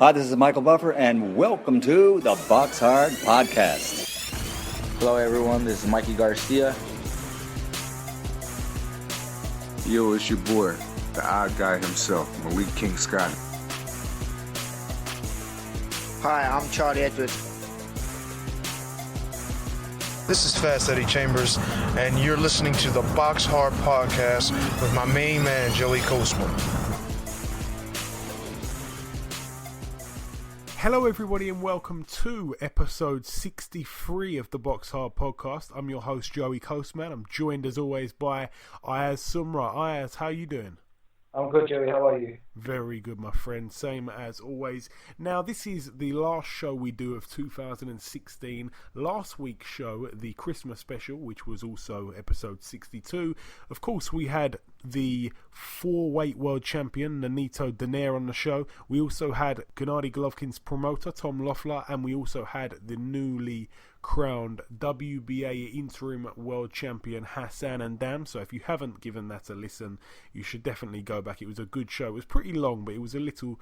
Hi, this is Michael Buffer, and welcome to the BoxHard podcast. Hello, everyone. This is Mikey Garcia. Yo, it's your boy, the odd guy himself, Malik King Scott. Hi, I'm Charlie Edwards. This is Fast Eddie Chambers, and you're listening to the BoxHard podcast with my main man, Joey Coastman. Hello everybody and welcome to episode 63 of the BoxHard podcast. I'm your host Joey Coastman. I'm joined as always by Ayaz Sumra. Ayaz, how you doing? I'm good, Joey. How are you? Very good, my friend. Same as always. Now, this is the last show we do of 2016. Last week's show, the Christmas special, which was also episode 62. Of course, we had the 4-weight world champion, Nonito Donaire, on the show. We also had Gennady Golovkin's promoter, Tom Loeffler, and we also had the newly crowned WBA interim world champion Hassan N'Dam. So if you haven't given that a listen, you should definitely go back. It was a good show. It was pretty long, but it was a little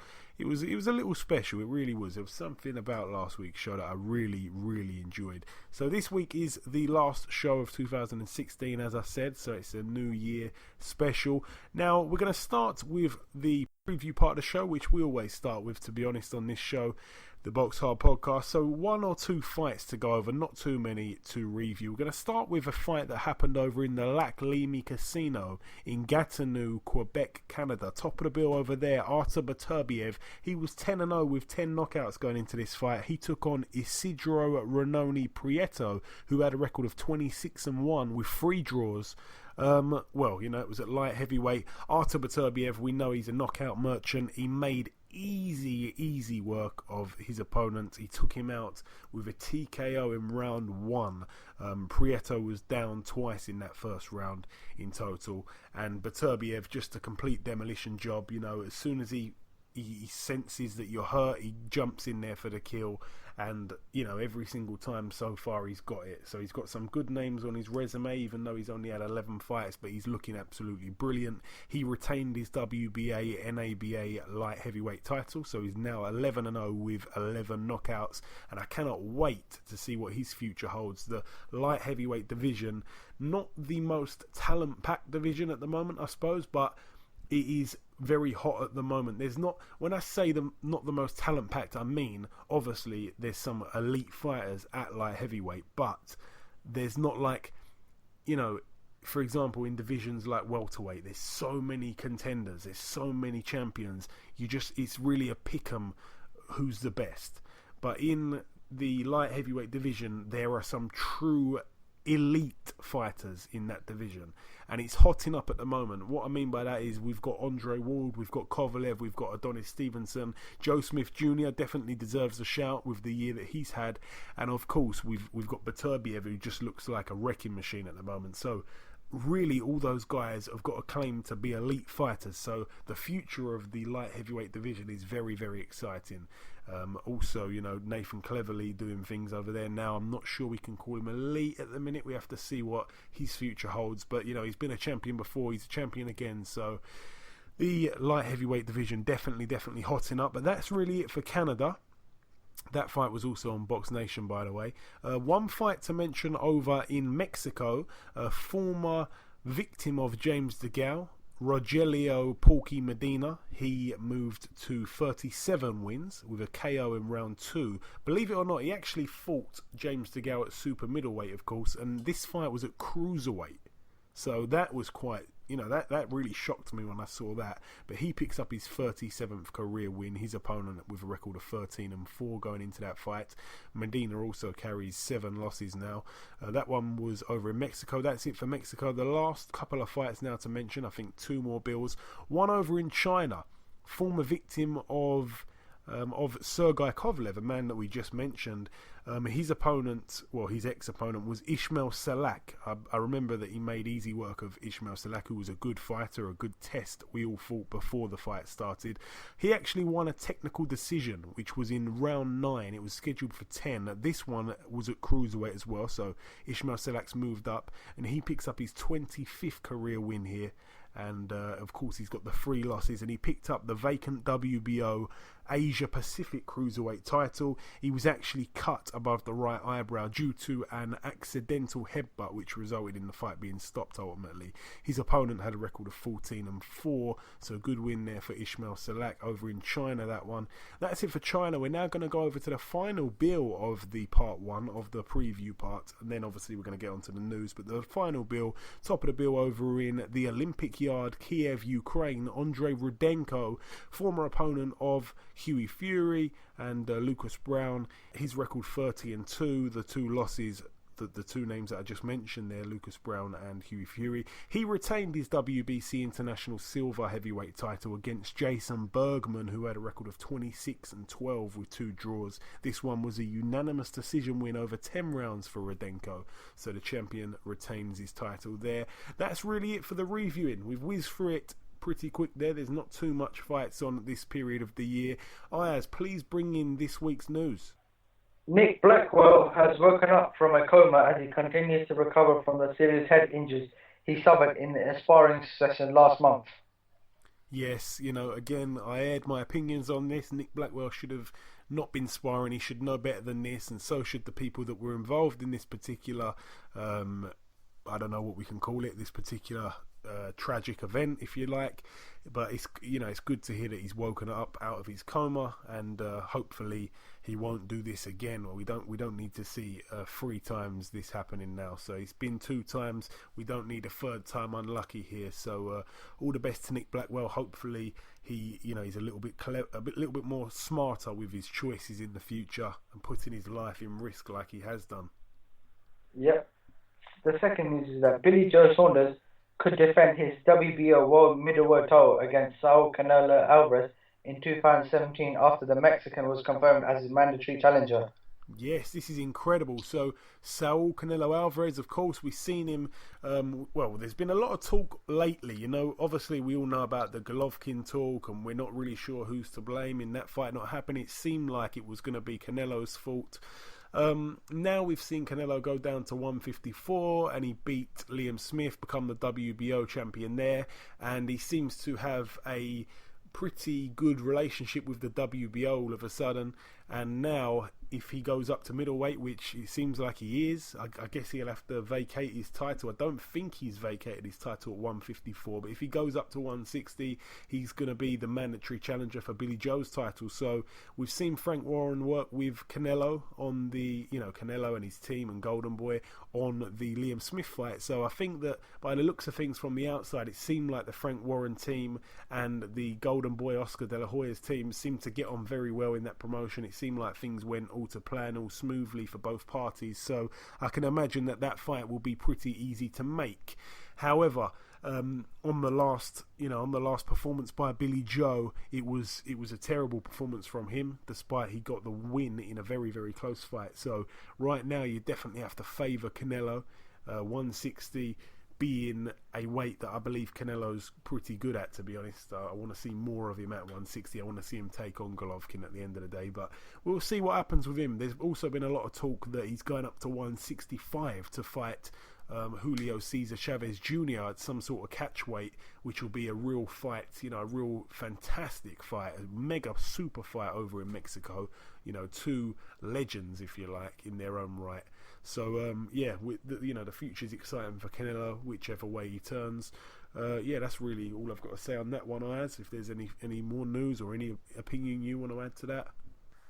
special. It really was. There was something about last week's show that I really enjoyed. So this week is the last show of 2016, as I said. So it's a New Year special. Now we're going to start with the preview part of the show, which we always start with, to be honest, on this show, the BoxHard podcast. So one or two fights to go over, not too many to review. We're going to start with a fight that happened over in the Lac Limi Casino in Gatineau, Quebec, Canada. Top of the bill over there, Artur Beterbiev. He was 10-0 with 10 knockouts going into this fight. He took on Isidro Renoni Prieto, who had a record of 26-1 with 3 draws. It was at light heavyweight. Artur Beterbiev, we know he's a knockout merchant. He made easy work of his opponent. He took him out with a TKO in round 1. Prieto was down twice in that first round in total, and Beterbiev, just a complete demolition job. You know, as soon as he senses that you're hurt, he jumps in there for the kill, and you know, every single time so far he's got it. So he's got some good names on his resume, even though he's only had 11 fights, but he's looking absolutely brilliant. He retained his WBA NABA light heavyweight title, so he's now 11-0 with 11 knockouts, and I cannot wait to see what his future holds. The light heavyweight division, not the most talent-packed division at the moment, I suppose, but it is very hot at the moment. There's not, when I say not the most talent packed, I mean obviously there's some elite fighters at light heavyweight, but there's not, like, you know, for example, in divisions like welterweight, there's so many contenders, there's so many champions. It's really a pick'em who's the best. But in the light heavyweight division, there are some true elite fighters in that division, and it's hotting up at the moment. What I mean by that is we've got Andre Ward, we've got Kovalev, we've got Adonis Stevenson. Joe Smith Jr. definitely deserves a shout with the year that he's had, and of course we've got Beterbiev, who just looks like a wrecking machine at the moment. So really, all those guys have got a claim to be elite fighters. So the future of the light heavyweight division is very exciting. Also, you know, Nathan Cleverly doing things over there now. I'm not sure we can call him elite at the minute. We have to see what his future holds. But, you know, he's been a champion before. He's a champion again. So the light heavyweight division definitely hotting up. But that's really it for Canada. That fight was also on Box Nation, by the way. One fight to mention over in Mexico. A former victim of James DeGale, Rogelio Porky Medina. He moved to 37 wins with a KO in round 2. Believe it or not, he actually fought James DeGale at super middleweight, of course, and this fight was at cruiserweight. So that was quite, you know, that really shocked me when I saw that. But he picks up his 37th career win. His opponent with a record of 13-4 going into that fight. Medina also carries 7 losses now. That one was over in Mexico. That's it for Mexico. The last couple of fights now to mention, I think 2 more bills. One over in China. Former victim of Sergei Kovalev, a man that we just mentioned. His opponent, well, his ex-opponent was Ismail Salak. I remember that he made easy work of Ismail Salak, who was a good fighter, a good test we all thought before the fight started. He actually won a technical decision, which was in round 9. It was scheduled for 10. This one was at cruiserweight as well, so Ismail Salak's moved up, and he picks up his 25th career win here. And of course he's got the 3 losses, and he picked up the vacant WBO Asia Pacific Cruiserweight title. He was actually cut above the right eyebrow due to an accidental headbutt, which resulted in the fight being stopped ultimately. His opponent had a record of 14-4, so good win there for Ismail Salak over in China, that one. That's it for China. We're now going to go over to the final bill of the part one of the preview part, and then obviously we're going to get onto the news. But the final bill, top of the bill over in the Olympic Yard, Kiev, Ukraine, Andrei Rudenko, former opponent of Hughie Fury and Lucas Brown. His record 30-2, the two losses, the two names that I just mentioned there, Lucas Brown and Hughie Fury. He retained his WBC International Silver Heavyweight title against Jason Bergman, who had a record of 26-12 with 2 draws. This one was a unanimous decision win over 10 rounds for Rudenko, so the champion retains his title there. That's really it for the reviewing. We've whizzed through it pretty quick there. There's not too much fights on at this period of the year. Ayaz, please bring in this week's news. Nick Blackwell has woken up from a coma as he continues to recover from the serious head injuries he suffered in a sparring session last month. Yes, again, I aired my opinions on this. Nick Blackwell should have not been sparring. He should know better than this, and so should the people that were involved in this particular, I don't know what we can call it, this particular tragic event, if you like. But it's good to hear that he's woken up out of his coma, and hopefully he won't do this again. Or we don't need to see 3 times this happening now. So it's been 2 times. We don't need a 3rd time unlucky here. So all the best to Nick Blackwell. Hopefully he's a little bit little bit more smarter with his choices in the future and putting his life in risk like he has done. Yep. The second news is that Billy Joe Saunders could defend his WBO world middleweight title against Saul Canelo Alvarez in 2017 after the Mexican was confirmed as his mandatory challenger. Yes, this is incredible. So Saul Canelo Alvarez, of course, we've seen him, there's been a lot of talk lately. Obviously we all know about the Golovkin talk, and we're not really sure who's to blame in that fight not happening. It seemed like it was going to be Canelo's fault. Now we've seen Canelo go down to 154 and he beat Liam Smith, become the WBO champion there, and he seems to have a pretty good relationship with the WBO all of a sudden. And now if he goes up to middleweight, which it seems like he is, I guess he'll have to vacate his title. I don't think he's vacated his title at 154, but if he goes up to 160, he's going to be the mandatory challenger for Billy Joe's title. So we've seen Frank Warren work with Canelo on the, Canelo and his team and Golden Boy on the Liam Smith fight. So I think that by the looks of things from the outside, it seemed like the Frank Warren team and the Golden Boy Oscar De La Hoya's team seemed to get on very well in that promotion. It seemed like things went all to plan, all smoothly for both parties. So I can imagine that fight will be pretty easy to make. However, on the last performance by Billy Joe, it was a terrible performance from him, despite he got the win in a very, very close fight. So right now you definitely have to favour Canelo. 160 being a weight that I believe Canelo's pretty good at, to be honest. I want to see more of him at 160. I want to see him take on Golovkin at the end of the day, but we'll see what happens with him. There's also been a lot of talk that he's going up to 165 to fight Julio Cesar Chavez Jr. at some sort of catch weight, which will be a real fight, a real fantastic fight, a mega super fight over in Mexico. 2 legends, if you like, in their own right. So the future is exciting for Canelo, whichever way he turns. That's really all I've got to say on that one, Ayaz. If there's any more news or any opinion you want to add to that.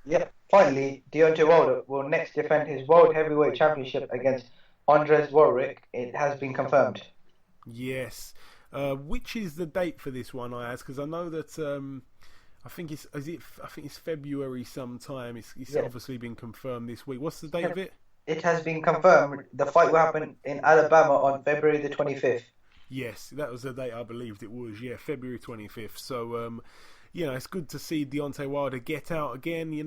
Yeah, finally, Deontay Wilder will next defend his World Heavyweight Championship against Andres Warwick. It has been confirmed. Yes. Which is the date for this one, Ayaz? Because I know that I think it's February sometime. It's obviously been confirmed this week. What's the date of it? It has been confirmed. The fight will happen in Alabama on February the 25th. Yes, that was the date I believed it was. Yeah, February 25th. So, it's good to see Deontay Wilder get out again. He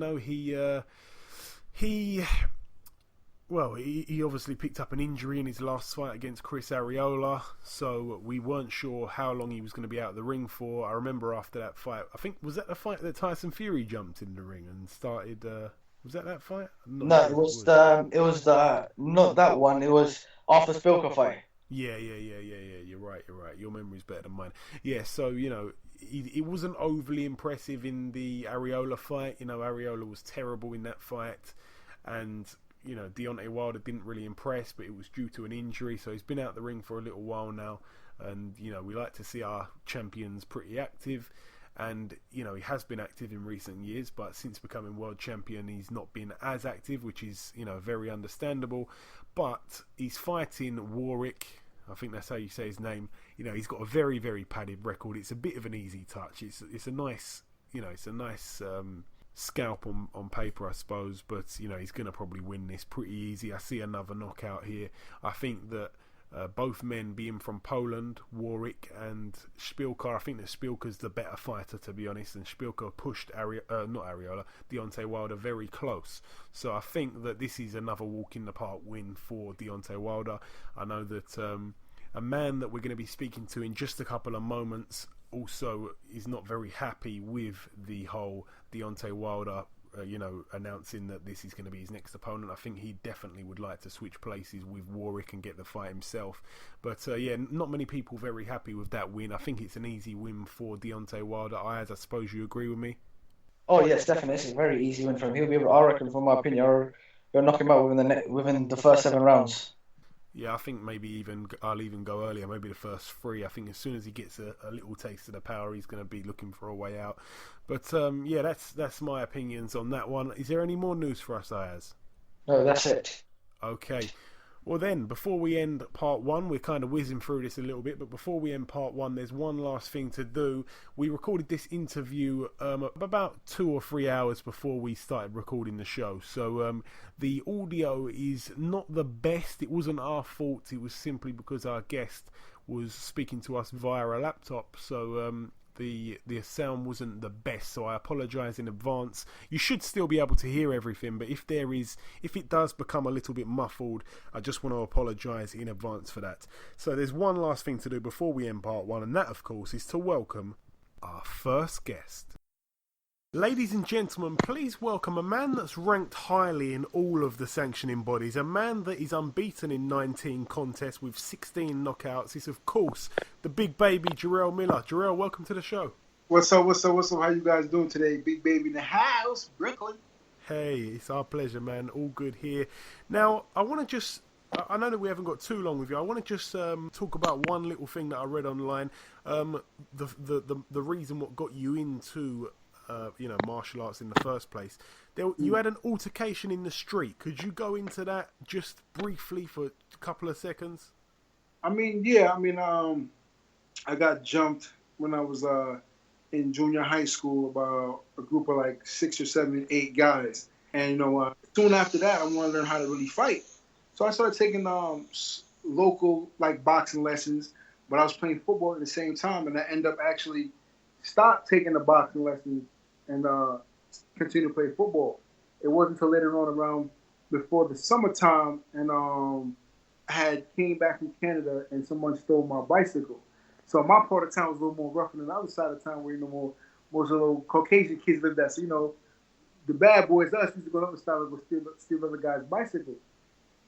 obviously picked up an injury in his last fight against Chris Arreola, so we weren't sure how long he was going to be out of the ring for. I remember after that fight, I think, was that the fight that Tyson Fury jumped in the ring and started... was that fight? No, it was not that one. It was Arthur Spilker fight. Yeah. You're right. Your memory's better than mine. Yeah, so, it wasn't overly impressive in the Areola fight. Areola was terrible in that fight, and Deontay Wilder didn't really impress, but it was due to an injury. So he's been out the ring for a little while now, and we like to see our champions pretty active. And he has been active in recent years, but since becoming world champion, he's not been as active, which is very understandable. But he's fighting Warwick. I think that's how you say his name. He's got a very, very padded record. It's a bit of an easy touch. It's a nice, scalp on paper, I suppose. But he's going to probably win this pretty easy. I see another knockout here. I think that both men being from Poland, Warwick and Szpilka, I think that Szpilka's the better fighter, to be honest, and Szpilka pushed Deontay Wilder very close. So I think that this is another walk in the park win for Deontay Wilder. I know that a man that we're going to be speaking to in just a couple of moments also is not very happy with the whole Deontay Wilder announcing that this is going to be his next opponent. I think he definitely would like to switch places with Warwick and get the fight himself. But not many people very happy with that win. I think it's an easy win for Deontay Wilder. Ayaz, I suppose you agree with me? Oh yes, definitely. It's a very easy win for him. He'll be able, I reckon, from my opinion, he'll knock him out within the first 7 rounds. Yeah, I think maybe I'll even go earlier, maybe the first 3. I think as soon as he gets a little taste of the power, he's going to be looking for a way out. But that's my opinions on that one. Is there any more news for us, Ayaz? No, that's it. Okay. Well then, before we end part 1, we're kind of whizzing through this a little bit, but before we end part 1, there's one last thing to do. We recorded this interview about 2 or 3 hours before we started recording the show, so the audio is not the best. It wasn't our fault, it was simply because our guest was speaking to us via a laptop, so the sound wasn't the best, so I apologise in advance. You should still be able to hear everything, but if it does become a little bit muffled, I just want to apologise in advance for that. So there's one last thing to do before we end part 1, and that of course is to welcome our first guest. Ladies and gentlemen, please welcome a man that's ranked highly in all of the sanctioning bodies, a man that is unbeaten in 19 contests with 16 knockouts. It's, of course, the big baby Jarrell Miller. Jarrell, welcome to the show. What's up? How you guys doing today? Big baby in the house, Brooklyn. Hey, it's our pleasure, man. All good here. Now, I know that we haven't got too long with you. I want to just talk about one little thing that I read online. The reason what got you into martial arts in the first place. You had an altercation in the street. Could you go into that just briefly for a couple of seconds? I got jumped when I was in junior high school about a group of like 6 or 7, 8 guys. And soon after that, I wanted to learn how to really fight. So I started taking local like boxing lessons, but I was playing football at the same time, and I ended up actually stopped taking the boxing lessons and continue to play football. It wasn't until later on around before the summertime, and I had came back from Canada and someone stole my bicycle. So my part of town was a little more rougher than the other side of town where, more little Caucasian kids lived there. So, the bad boys, us, used to go to the other side and go steal other guys' bicycles.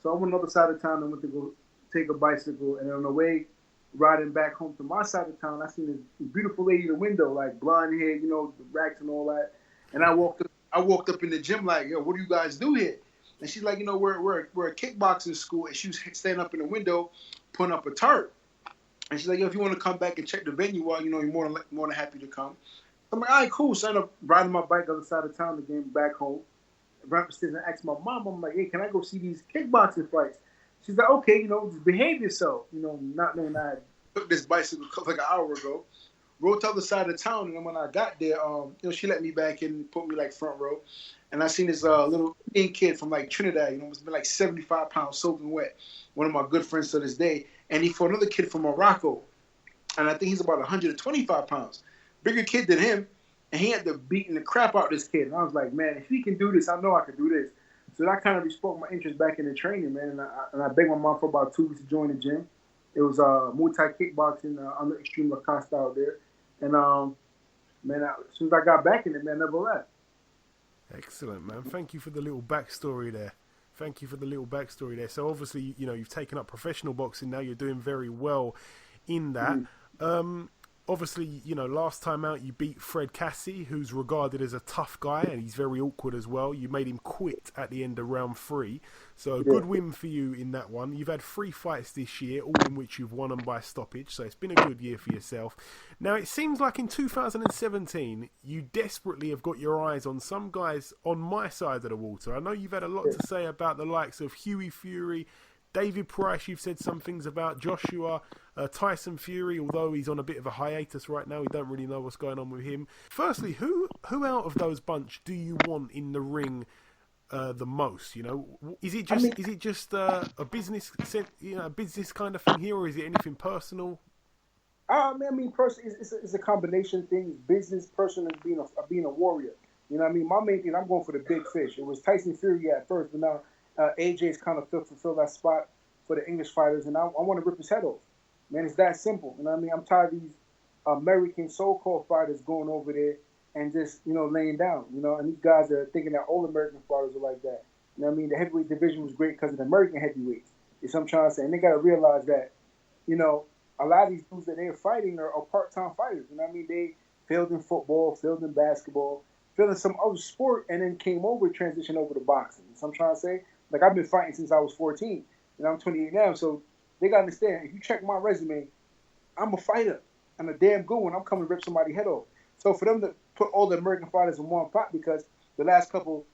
So I went to the other side of town and went to go take a bicycle, and on the way riding back home to my side of town, I seen this beautiful lady in the window, like blonde hair, the racks and all that. And I walked up in the gym like, yo, what do you guys do here? And she's like, we're a kickboxing school. And she was standing up in the window, putting up a tarp. And she's like, yo, if you want to come back and check the venue out, you're more than happy to come. So I'm like, all right, cool. So I ended up riding my bike on the other side of town again, back home. Ran upstairs and asked my mom, I'm like, hey, can I go see these kickboxing fights? She's like, okay, just behave yourself. Not knowing I took this bicycle like an hour ago. Rode to the other side of town, and then when I got there, she let me back in and put me like front row. And I seen this little Indian kid from like Trinidad, it's been like 75 pounds soaking wet. One of my good friends to this day. And he fought another kid from Morocco. And I think he's about 125 pounds. Bigger kid than him. And he ended up beating the crap out of this kid. And I was like, man, if he can do this, I know I can do this. So that kind of resparked my interest back in the training, man. And I begged my mom for about 2 weeks to join the gym. It was Muay Thai kickboxing under Extreme Lacoste out there. And, as soon as I got back in it, man, I never left. Excellent, man. Thank you for the little backstory there. So obviously, you've taken up professional boxing now. You're doing very well in that. obviously, last time out you beat Fred Kassi, who's regarded as a tough guy, and he's very awkward as well. You made him quit at the end of round 3. So a good win for you in that one. You've had 3 fights this year, all in which you've won them by stoppage. So it's been a good year for yourself. Now, it seems like in 2017, you desperately have got your eyes on some guys on my side of the water. I know you've had a lot to say about the likes of Hughie Fury, David Price. You've said some things about Joshua, Tyson Fury, although he's on a bit of a hiatus right now. We don't really know what's going on with him. Firstly, who out of those bunch do you want in the ring the most? Is it just a business, business kind of thing here, or is it anything personal? Personally, it's a combination thing. Business, personal, and being a warrior. You know what I mean? My main thing, I'm going for the big fish. It was Tyson Fury at first, but now AJ's kind of fulfilled that spot for the English fighters, and I want to rip his head off. Man, it's that simple. You know what I mean? I'm tired of these American so-called fighters going over there and just, laying down. And these guys are thinking that all American fighters are like that. You know what I mean? The heavyweight division was great because of the American heavyweights. Is what I'm trying to say. And they got to realize that, a lot of these dudes that they're fighting are part-time fighters. You know what I mean? They failed in football, failed in basketball, failed in some other sport, and then came over, transitioned over to boxing. So I'm trying to say, like, I've been fighting since I was 14, and I'm 28 now. So they got to understand, if you check my resume, I'm a fighter. I'm a damn good one. I'm coming to rip somebody's head off. So for them to put all the American fighters in one pot, because the last couple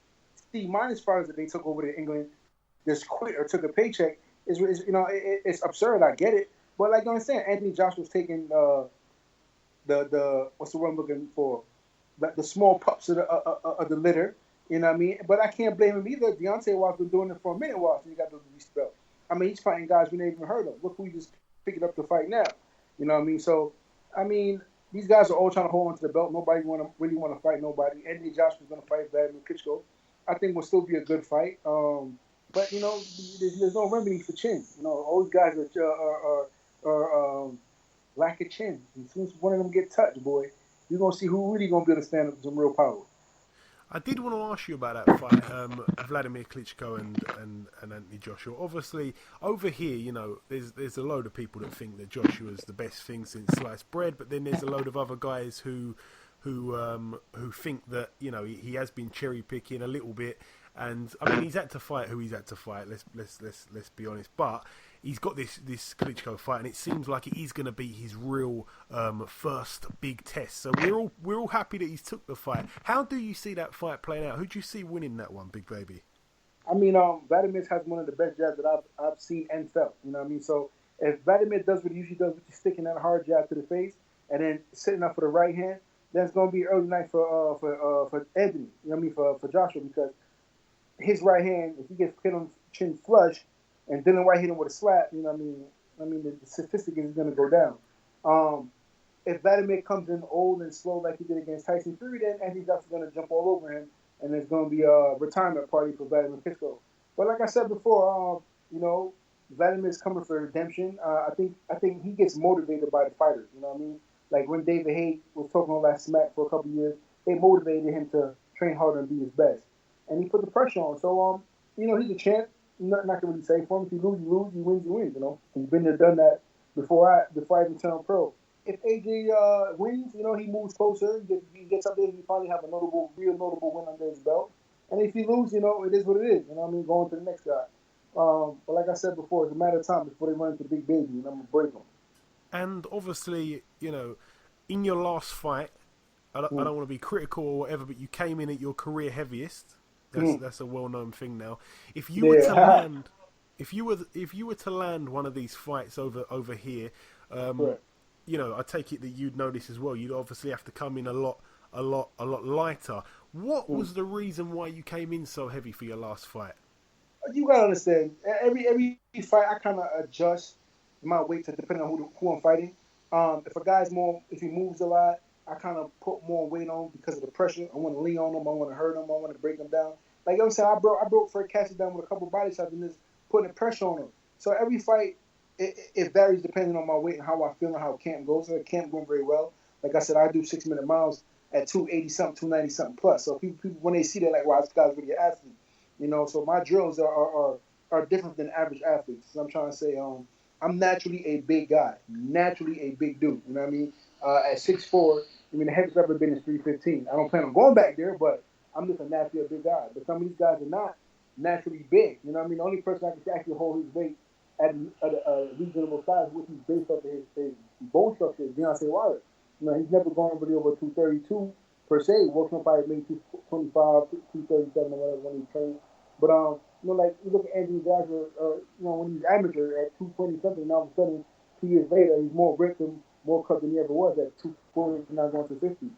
C- fighters that they took over to England just quit or took a paycheck, it's absurd. I get it. But like you understand, Anthony Joshua's taking the what's the word I'm looking for? The small pups of the litter. You know what I mean? But I can't blame him either. Deontay Wilder's been doing it for a minute while, so he got the release belt. I mean, he's fighting guys we never even heard of. Look who he just picked up to fight now. You know what I mean? So, I mean, these guys are all trying to hold on to the belt. Nobody really want to fight nobody. Anthony Joshua's going to fight Wladimir Klitschko. I think will still be a good fight. But, there's no remedy for chin. All these guys are lack of chin. As soon as one of them get touched, boy, you're going to see who really going to be able to stand up to some real power. I did want to ask you about that fight, Wladimir Klitschko and Anthony Joshua. Obviously, over here, there's a load of people that think that Joshua's the best thing since sliced bread, but then there's a load of other guys who think that he has been cherry picking a little bit. And I mean, he's had to fight who he's had to fight. Let's be honest. But he's got this Klitschko fight, and it seems like it is going to be his real first big test. So we're all happy that he's took the fight. How do you see that fight playing out? Who do you see winning that one, Big Baby? I mean, Wladimir has one of the best jabs that I've seen and felt. You know what I mean? So if Wladimir does what he usually does, which is sticking that hard jab to the face and then sitting up for the right hand, that's going to be early night for Anthony. You know what I mean? For Joshua, because his right hand, if he gets hit on chin flush, and Dylan White hit him with a slap, you know what I mean? The sophisticated is going to go down. If Wladimir comes in old and slow like he did against Tyson Fury, then Anthony Joshua's going to jump all over him, and there's going to be a retirement party for Wladimir Klitschko. But like I said before, Vladimir's coming for redemption. I think he gets motivated by the fighters. You know what I mean? Like when David Haye was talking all that smack for a couple of years, they motivated him to train harder and be his best. And he put the pressure on. So, he's a champ. Nothing I can really say for him. If you lose, you lose. You win, you win. He's been there, done that before I even turned pro. If AJ wins, he moves closer. He gets up there. He probably have a real notable win under his belt. And if you lose, it is what it is. Going to the next guy. But like I said before, it's a matter of time before they run into Big Baby, and I'm going to break them. And obviously, in your last fight, I don't want to be critical or whatever, but you came in at your career heaviest. That's a well-known thing now. If you were to land one of these fights over here, I take it that you'd know this as well. You'd obviously have to come in a lot lighter. What was the reason why you came in so heavy for your last fight? You gotta understand. Every fight, I kind of adjust my weight to depending on who I'm fighting. If he moves a lot, I kind of put more weight on because of the pressure. I want to lean on him. I want to hurt him. I want to break him down. Like I'm saying, I broke Fred Kassi down with a couple body shots and just putting the pressure on him. So every fight, it varies depending on my weight and how I feel and how camp goes. So camp going very well. Like I said, I do 6-minute miles at 280-something, 290-something plus. So people when they see that, like, wow, this guy's really an athlete. So my drills are different than average athletes. So I'm trying to say, I'm naturally a big guy, naturally a big dude. You know what I mean? at 6'4". I mean, the heaviest I've ever been is 315. I don't plan on going back there, but I'm just a naturally a big guy. But some of these guys are not naturally big. You know what I mean? The only person I can actually hold his weight at a reasonable size, which he's based off of his bone structure, is Deontay Wilder. You know, he's never gone really over 232 per se. Working on probably maybe 225, 237 or whatever when he trains. But you know, like you look at Anthony Joshua, you know, when he's amateur at 220 something, and all of a sudden 2 years later he's more ripped and more cut than he ever was at 240, now going to 50.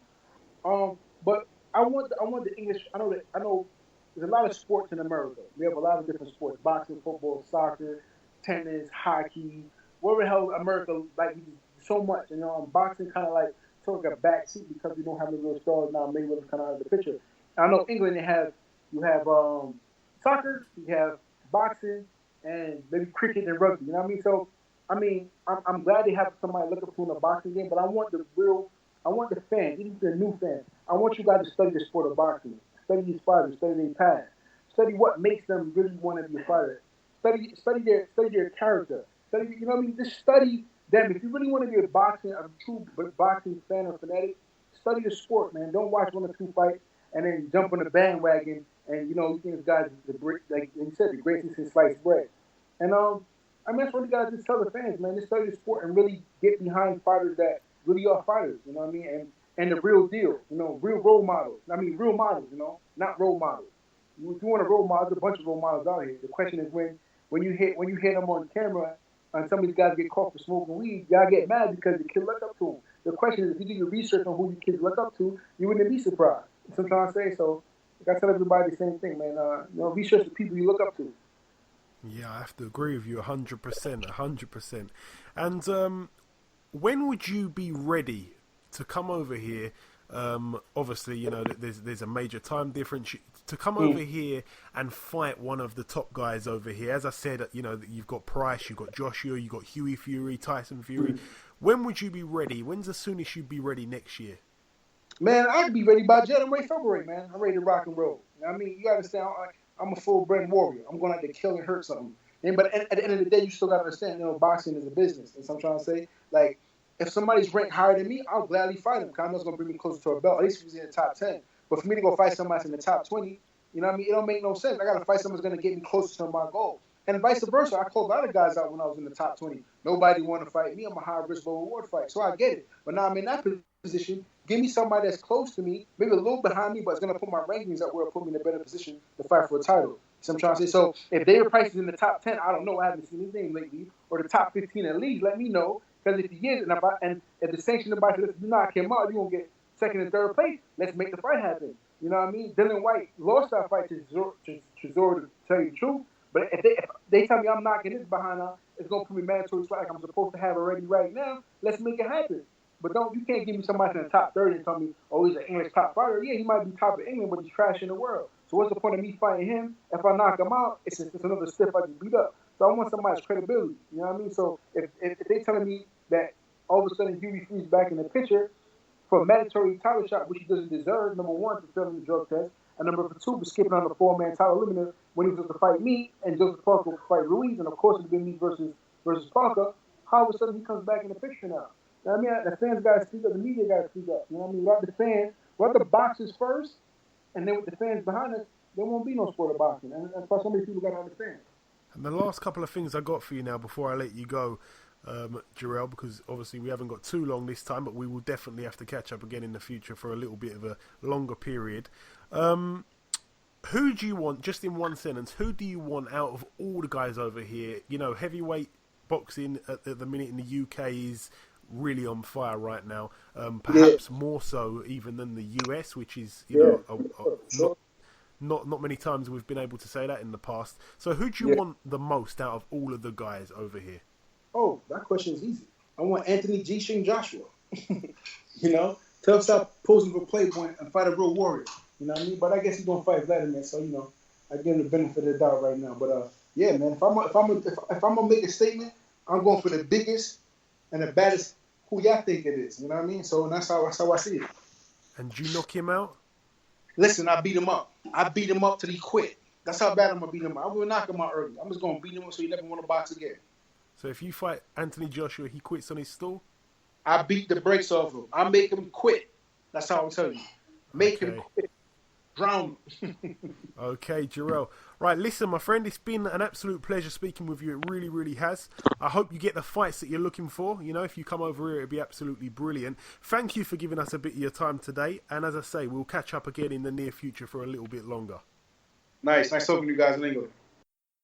But I want the English. I know there's a lot of sports in America. We have a lot of different sports: boxing, football, soccer, tennis, hockey. Wherever the hell America, like so much. You know, boxing kind of like took a back seat because we don't have any real stars now. Mayweather's kind of out of the picture. I know England, you have soccer, you have boxing, and maybe cricket and rugby. You know what I mean? So, I mean, I'm glad they have somebody look up to in a boxing game, but I want the fans, even the new fans, I want you guys to study the sport of boxing. Study these fighters, study their past, study what makes them really want to be a fighter. Study their character. Study, you know what I mean? Just study them. If you really want to be a true boxing fan or fanatic, study the sport, man. Don't watch one or two fights and then jump on the bandwagon and, you know, you think this guy's, like you said, the greatest since sliced bread. And, I mean, that's what you guys just tell the fans, man. Just study the sport and really get behind fighters that really are fighters, you know what I mean? And the real deal, you know, real role models. I mean, real models, you know, not role models. If you want a role model, there's a bunch of role models out here. The question is when you hit them on camera and some of these guys get caught for smoking weed, y'all get mad because the kid look up to them. The question is, if you do your research on who your kids look up to, you wouldn't be surprised. That's what I'm trying to say. So I tell everybody the same thing, man. You know, research the people you look up to. Yeah, I have to agree with you 100%, 100%. And when would you be ready to come over here? Obviously, you know, there's a major time difference. To come over here and fight one of the top guys over here. As I said, you know, you've got Price, you've got Joshua, you've got Hughie Fury, Tyson Fury. When would you be ready? When's the soonest you'd be ready next year? Man, I'd be ready by January, February, man. I'm ready to rock and roll. I mean, you got to understand, I'm a full-bred warrior. I'm going to have to kill and hurt something. But at the end of the day, you still got to understand, you know, boxing is a business. That's what I'm trying to say. Like, if somebody's ranked higher than me, I'll gladly fight him because I know it's going to bring me closer to a belt. At least if he's in the top 10. But for me to go fight somebody that's in the top 20, you know what I mean? It don't make no sense. I got to fight someone that's going to get me closer to my goal. And vice versa. I called a lot of guys out when I was in the top 20. Nobody wanted to fight me. I'm a high-risk, low-reward fight. So I get it. But now I'm in that position. Give me somebody that's close to me, maybe a little behind me, but it's going to put my rankings up where it'll put me in a better position to fight for a title. So I'm trying to say, so if their price is in the top 10, I don't know, I haven't seen his name lately, or the top 15 at least, let me know. Because if he is, and if the sanctioning body says, you knock him out, you're going to get second and third place. Let's make the fight happen. You know what I mean? Dylan White lost that fight to Chisora, to tell you the truth. But if they tell me I'm knocking this behind her, it's going to put me mandatory fight like I'm supposed to have already right now. Let's make it happen. But you can't give me somebody in the top 30 and tell me, oh, he's an English top fighter. Yeah, he might be top of England, but he's trash in the world. So what's the point of me fighting him? If I knock him out, it's another stiff I just beat up. So I want somebody's credibility. You know what I mean? So if they telling me that all of a sudden Hughie Fury's back in the picture for a mandatory title shot, which he doesn't deserve, number one, for failing the drug test, and number two, for skipping on the four-man title eliminator when he was supposed to fight me and Joseph Parker would fight Ruiz, and of course it would be me versus Parker. How all of a sudden he comes back in the picture now? You know what I mean? The fans got to speak up. The media got to speak up. You know what I mean? Let the fans, let the boxers first, and then with the fans behind us, there won't be no sport of boxing. And that's why so many people got to understand. And the last couple of things I got for you now before I let you go, Jarrell, because obviously we haven't got too long this time, but we will definitely have to catch up again in the future for a little bit of a longer period. Who do you want, just in one sentence, who do you want out of all the guys over here? You know, heavyweight boxing at the minute in the UK is really on fire right now, perhaps more so even than the US, which is, you know, not many times we've been able to say that in the past. So who do you want the most out of all of the guys over here? Oh, that question is easy. I want Anthony G. Joshua. You know, tell him stop posing for Playboy and fight a real warrior. You know what I mean? But I guess he's gonna fight Wladimir, so you know, I give him the benefit of the doubt right now. But yeah, man, if I'm gonna make a statement, I'm going for the biggest and the baddest who y'all think it is. You know what I mean? So that's how I see it. And do you knock him out? Listen, I beat him up. I beat him up till he quit. That's how bad I'm gonna beat him up. I'm gonna knock him out early. I'm just gonna beat him up so he never want to box again. So if you fight Anthony Joshua, he quits on his stool? I beat the brakes off him. I make him quit. That's how I'm telling you. Make him quit. Drown him. Okay, Jarrell. Right, listen, my friend, it's been an absolute pleasure speaking with you. It really, really has. I hope you get the fights that you're looking for. You know, if you come over here, it'd be absolutely brilliant. Thank you for giving us a bit of your time today. And as I say, we'll catch up again in the near future for a little bit longer. Nice talking to you guys in England.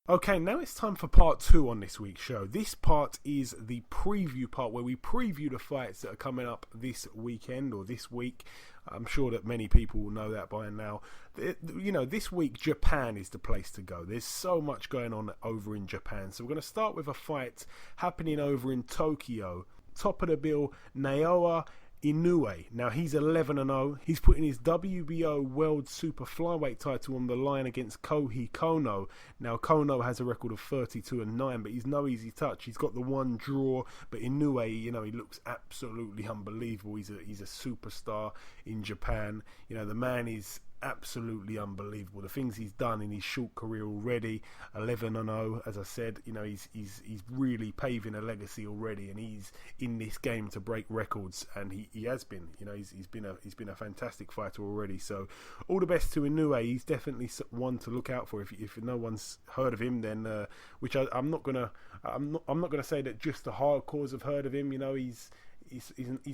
Okay, now it's time for part 2 on this week's show. This part is the preview part where we preview the fights that are coming up this weekend or this week. I'm sure that many people will know that by now. You know, this week Japan is the place to go. There's so much going on over in Japan. So we're going to start with a fight happening over in Tokyo. Top of the bill, Naoya Inoue. Now he's 11-0. He's putting his WBO World Super Flyweight title on the line against Kohei Kono. Now Kono has a record of 32-9, but he's no easy touch. He's got the one draw, but Inoue, you know, he looks absolutely unbelievable. He's a superstar in Japan. You know, the man is absolutely unbelievable. The things he's done in his short career already, 11-0, as I said, you know, he's really paving a legacy already, and he's in this game to break records, and he has been. You know, he's been a fantastic fighter already. So all the best to Inoue. He's definitely one to look out for. If no one's heard of him, then which I'm not gonna say that just the hardcores have heard of him. You know, he's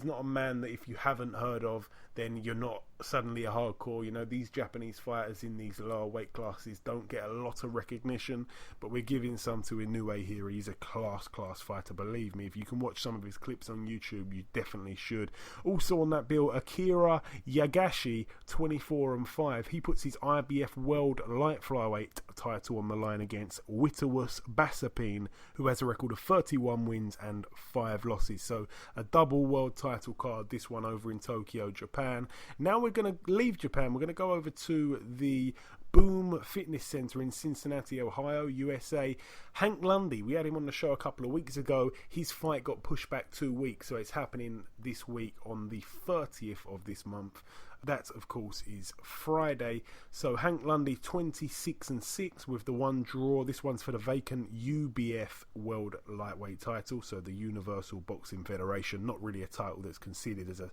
not a man that if you haven't heard of, then you're not suddenly a hardcore. You know, these Japanese fighters in these lower weight classes don't get a lot of recognition, but we're giving some to Inoue here. He's a class fighter, believe me. If you can watch some of his clips on YouTube, you definitely should. Also on that bill, Akira Yagashi, 24-5. He puts his IBF World Light Flyweight title on the line against Witawas Basapine, who has a record of 31 wins and 5 losses. So a double world title card, this one over in Tokyo, Japan. Now we're going to leave Japan. We're going to go over to the Boom Fitness Center in Cincinnati, Ohio, USA. Hank Lundy, we had him on the show a couple of weeks ago. His fight got pushed back 2 weeks, so it's happening this week on the 30th of this month. That, of course, is Friday. So Hank Lundy, 26-6 with the one draw. This one's for the vacant UBF World Lightweight title, so the Universal Boxing Federation. Not really a title that's considered as a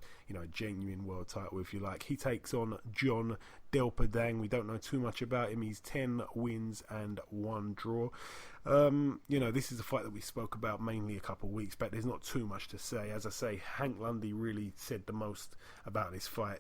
genuine world title, if you like. He takes on John Del Padang. We don't know too much about him. He's 10 wins and 1 draw. This is a fight that we spoke about mainly a couple of weeks back. There's not too much to say. As I say, Hank Lundy really said the most about this fight,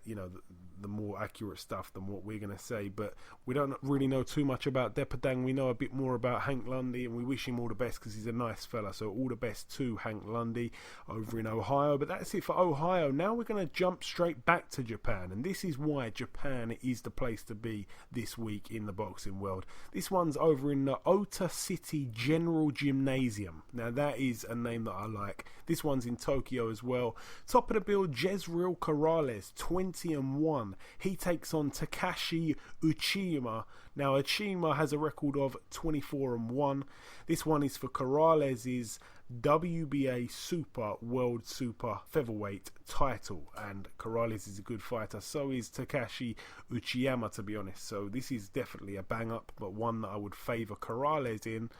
the more accurate stuff than what we're going to say, but we don't really know too much about Depadang. We know a bit more about Hank Lundy, and we wish him all the best because he's a nice fella. So all the best to Hank Lundy over in Ohio. But that's it for Ohio. Now we're going to jump straight back to Japan, and this is why Japan is the place to be this week in the boxing world. This one's over in the Ota City General Gymnasium. Now that is a name that I like. This one's in Tokyo as well. Top of the bill, Jarrell Corrales, 20-1. He takes on Takashi Uchiyama. Now Uchiyama has a record of 24-1. This one is for Corrales' WBA World Super Featherweight title, and Corrales is a good fighter, so is Takashi Uchiyama, to be honest. So this is definitely a bang up, but one that I would favour Corrales in.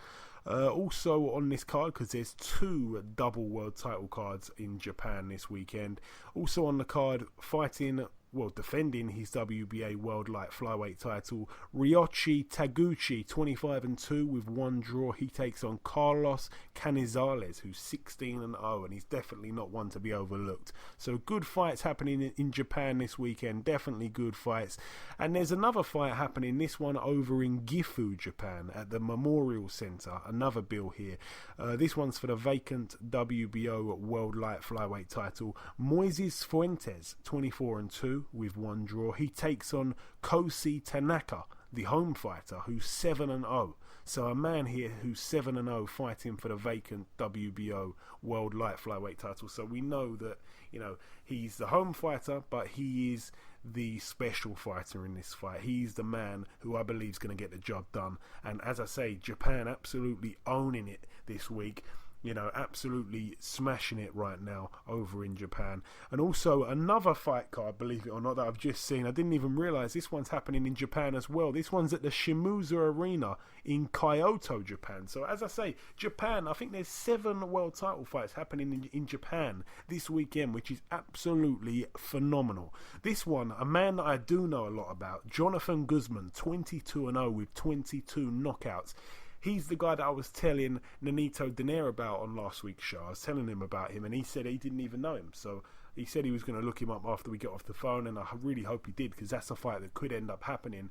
Also on this card, because there's 2 double world title cards in Japan this weekend. Also on the card, defending his WBA World Light Flyweight title, Ryoichi Taguchi, 25-2 with 1 draw. He takes on Carlos Canizales, who's 16-0, and he's definitely not one to be overlooked. So good fights happening in Japan this weekend, definitely good fights. And there's another fight happening, this one over in Gifu, Japan, at the Memorial Center. Another bill here. This one's for the vacant WBO World Light Flyweight title, Moises Fuentes, 24-2 with 1 draw. He takes on Kosi Tanaka, the home fighter, who's 7-0. So a man here who's 7-0 fighting for the vacant WBO World Light Flyweight title. So we know that, he's the home fighter, but he is the special fighter in this fight. He's the man who I believe is going to get the job done. And as I say, Japan absolutely owning it this week. absolutely smashing it right now over in Japan. And also another fight card, believe it or not, that I've just seen. I didn't even realise this one's happening in Japan as well. This one's at the Shimuza Arena in Kyoto, Japan. So as I say, Japan, I think there's 7 world title fights happening in Japan this weekend, which is absolutely phenomenal. This one, a man that I do know a lot about, Jonathan Guzman, 22-0 with 22 knockouts. He's the guy that I was telling Nonito Donaire about on last week's show. I was telling him about him, and he said he didn't even know him. So he said he was going to look him up after we get off the phone, and I really hope he did, because that's a fight that could end up happening.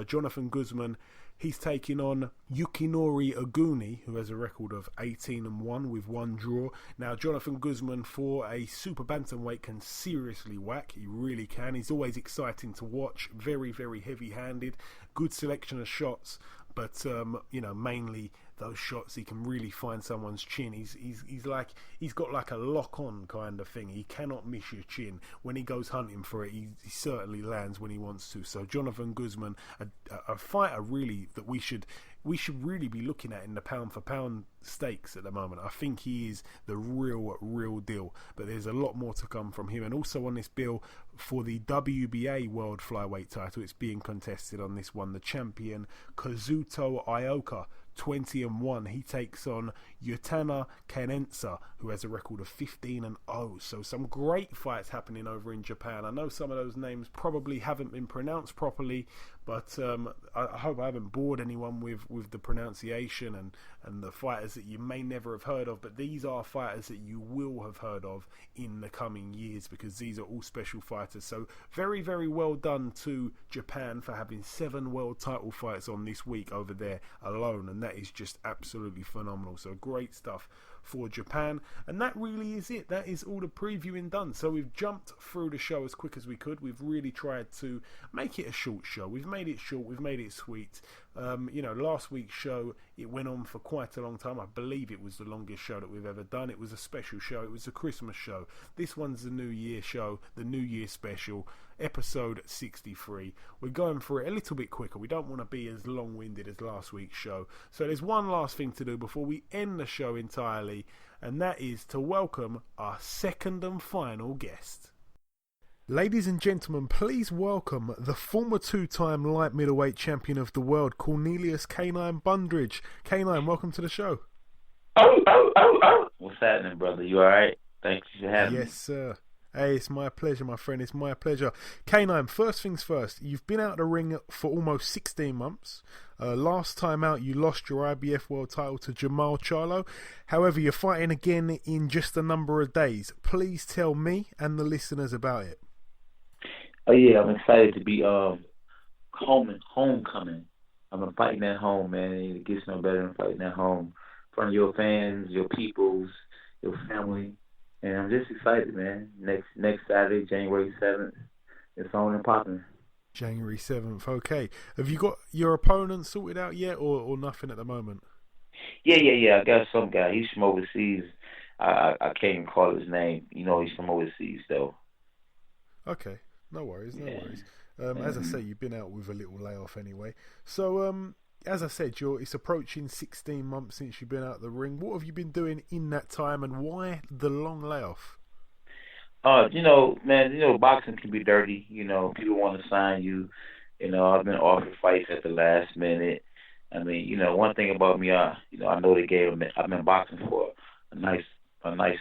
Jonathan Guzman, he's taking on Yukinori Oguni, who has a record of 18-1 with 1 draw. Now, Jonathan Guzman, for a super bantamweight, can seriously whack. He really can. He's always exciting to watch. Very, very heavy-handed. Good selection of shots. But mainly those shots, he can really find someone's chin. He's got like a lock-on kind of thing. He cannot miss your chin. When he goes hunting for it, he certainly lands when he wants to. So Jonathan Guzman, a fighter really that we should really be looking at in the pound for pound stakes at the moment. I think he is the real deal. But there's a lot more to come from him. And also on this bill for the WBA World Flyweight title, it's being contested on this one. The champion Kazuto Ioka, 20-1. He takes on Yutana Kanensa, who has a record of 15-0. So some great fights happening over in Japan. I know some of those names probably haven't been pronounced properly, but I hope I haven't bored anyone with the pronunciation and the fighters that you may never have heard of. But these are fighters that you will have heard of in the coming years, because these are all special fighters. So very, very well done to Japan for having 7 world title fights on this week over there alone, and that is just absolutely phenomenal. So great stuff for Japan, and that really is it. That is all the previewing done. So we've jumped through the show as quick as we could. We've really tried to make it a short show. We've made it short, we've made it sweet. Last week's show, it went on for quite a long time. I believe it was the longest show that we've ever done. It was a special show. It was a Christmas show. This one's the New Year show, the New Year special, episode 63. We're going for it a little bit quicker. We don't want to be as long-winded as last week's show. So there's one last thing to do before we end the show entirely, and that is to welcome our second and final guest. Ladies and gentlemen, please welcome the former 2-time light middleweight champion of the world, Cornelius K9 Bundrage. K9, welcome to the show. What's happening, brother? You alright? Thanks for having me. Yes, sir. Hey, it's my pleasure, my friend. It's my pleasure. K9, first things first, you've been out of the ring for almost 16 months. Last time out, you lost your IBF world title to Jamal Charlo. However, you're fighting again in just a number of days. Please tell me and the listeners about it. Oh yeah, I'm excited to be homecoming. I'm fighting at home, man. It gets no better than fighting at home in front of your fans, your peoples, your family, and I'm just excited, man. Next Saturday, January 7th, it's on and popping. January 7th, okay. Have you got your opponent sorted out yet, or nothing at the moment? Yeah. I got some guy. He's from overseas. I can't even call his name. He's from overseas, though. Okay. No worries. As I say, you've been out with a little layoff anyway. So, as I said, it's approaching 16 months since you've been out of the ring. What have you been doing in that time, and why the long layoff? Boxing can be dirty. People want to sign you. I've been offered fights at the last minute. I mean, one thing about me, I know the game. I've been boxing for a nice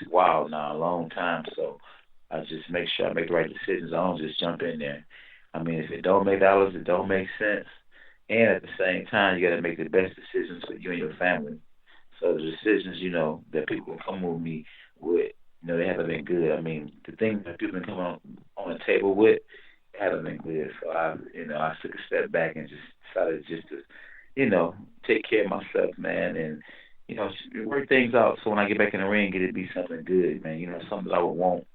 while now, a long time. So I just make sure I make the right decisions. I don't just jump in there. I mean, if it don't make dollars, it don't make sense. And at the same time, you got to make the best decisions for you and your family. So the decisions, that people come with me with, they haven't been good. I mean, the things that people been coming on the table with haven't been good. So I took a step back and just decided to, take care of myself, man, and, work things out. So when I get back in the ring, it'll be something good, man. Something that I would want.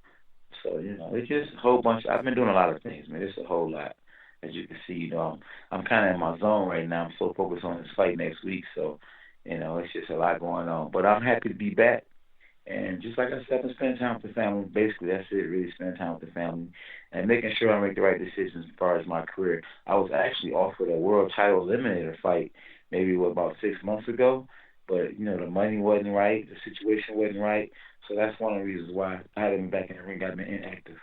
So, it's just a whole bunch. I've been doing a lot of things, man. It's a whole lot. As you can see, I'm kind of in my zone right now. I'm so focused on this fight next week. So, it's just a lot going on. But I'm happy to be back. And just like I said, I'm spending time with the family. Basically, that's it, really spending time with the family and making sure I make the right decisions as far as my career. I was actually offered a world title eliminator fight maybe, about 6 months ago. But, the money wasn't right, the situation wasn't right. So that's one of the reasons why I haven't been back in the ring. I've been inactive.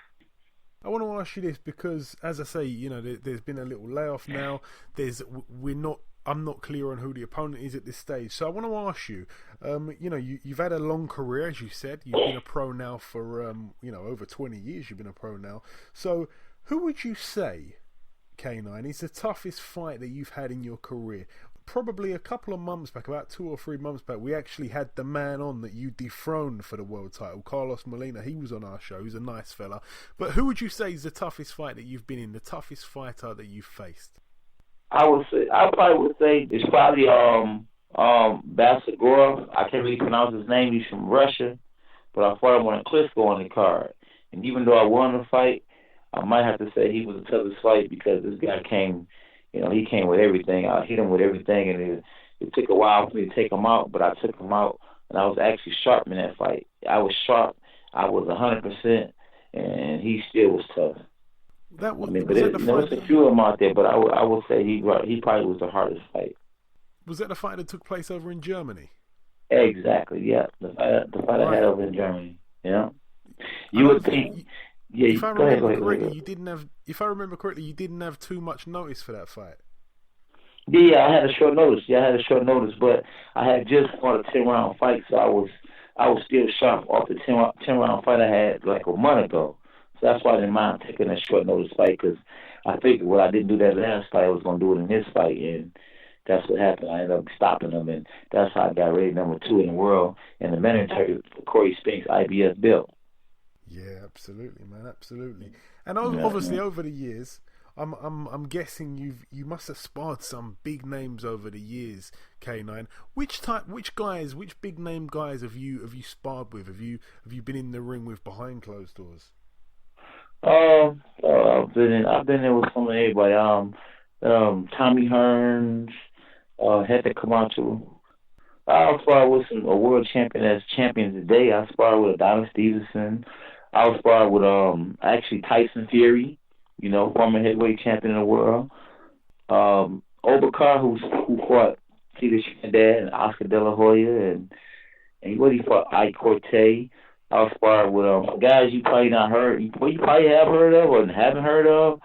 I want to ask you this because, as I say, there's been a little layoff now. I'm not clear on who the opponent is at this stage. So I want to ask you, you've had a long career, as you said. You've been a pro now for, over 20 years you've been a pro now. So who would you say, K9, is the toughest fight that you've had in your career? Probably a couple of months back, about 2 or 3 months back, we actually had the man on that you dethroned for the world title, Carlos Molina. He was on our show. He's a nice fella. But who would you say is the toughest fight that you've been in, the toughest fighter that you've faced? I probably would say it's probably Basagorov. I can't really pronounce his name. He's from Russia, but I fought him on a Klitschko on the card. And even though I won the fight, I might have to say he was the toughest fight because this guy came. He came with everything. I hit him with everything, and it took a while for me to take him out, but I took him out, and I was actually sharp in that fight. I was sharp. I was 100%, and he still was tough. That was, there's a few of them out there, but I would say he probably was the hardest fight. Was that the fight that took place over in Germany? Exactly, yeah. The fight I had over in Germany, yeah. You would think... Yeah, if I remember correctly, you didn't have too much notice for that fight. Yeah, I had a short notice. But I had just fought a 10-round fight, so I was still sharp off the 10-round fight I had like a month ago. So that's why I didn't mind taking a short notice fight, because I figured, I didn't do that last fight, I was going to do it in this fight, and that's what happened. I ended up stopping him, and that's how I got rated number 2 in the world in the mandatory Corey Spinks IBF belt. Yeah, absolutely, man, absolutely. And obviously, over the years, I'm guessing you must have sparred some big names over the years, K9. Which big name guys have you sparred with? Have you been in the ring with behind closed doors? I've been there with some of everybody. Tommy Hearns, Hector Camacho. I sparred with a world champion that's champion today. I sparred with Adonis Stevenson. I was sparred with actually Tyson Fury, former heavyweight champion in the world. Obakar, who fought Tito Trinidad and Oscar De La Hoya, and what he fought Ike Corte. I was sparred with guys you probably not heard, you probably have heard of or haven't heard of.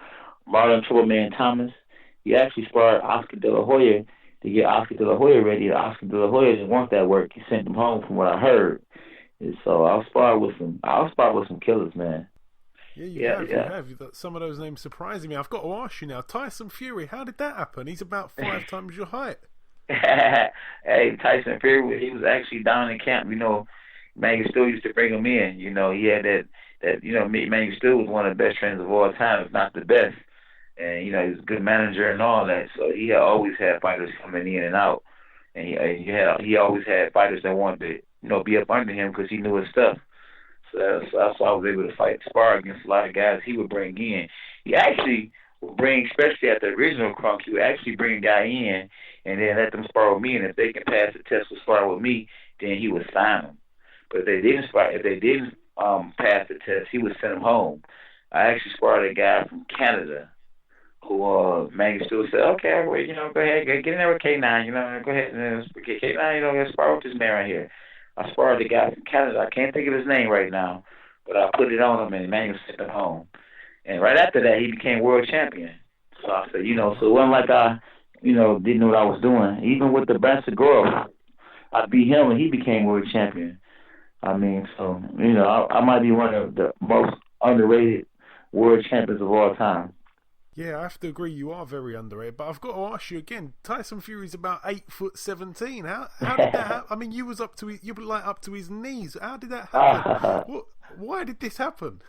Marlon Trollman Thomas. He actually sparred Oscar De La Hoya to get Oscar De La Hoya ready. Oscar De La Hoya didn't want that work. He sent him home, from what I heard. And so I was sparred with some killers, man. Yeah, you have. Some of those names surprising me. I've got to ask you now, Tyson Fury, how did that happen? He's about 5 times your height. Hey, Tyson Fury, he was actually down in camp. Manny still used to bring him in. He had that Manny still was one of the best trainers of all time, if not the best. And, he was a good manager and all that. So he always had fighters coming in and out. And he always had fighters that wanted to, be up under him because he knew his stuff. So that's why I was able to spar against a lot of guys he would bring in. He actually would bring, especially at the original Crunk, he would actually bring a guy in and then let them spar with me. And if they can pass the test with spar with me, then he would sign them. But if they didn't pass the test, he would send them home. I actually sparred a guy from Canada who Manny still said, okay, well, go ahead, get in there with K9, go ahead and K9, spar with this man right here. I sparred a guy from Canada. I can't think of his name right now, but I put it on him and Manny sent him home. And right after that, he became world champion. So I said, so it wasn't like I, didn't know what I was doing. Even with the Basagorov, I beat him and he became world champion. I mean, so, I might be one of the most underrated world champions of all time. Yeah, I have to agree. You are very underrated. But I've got to ask you again. Tyson Fury's about 8'17". How did that happen? I mean, you were up to his knees. How did that happen? Why did this happen?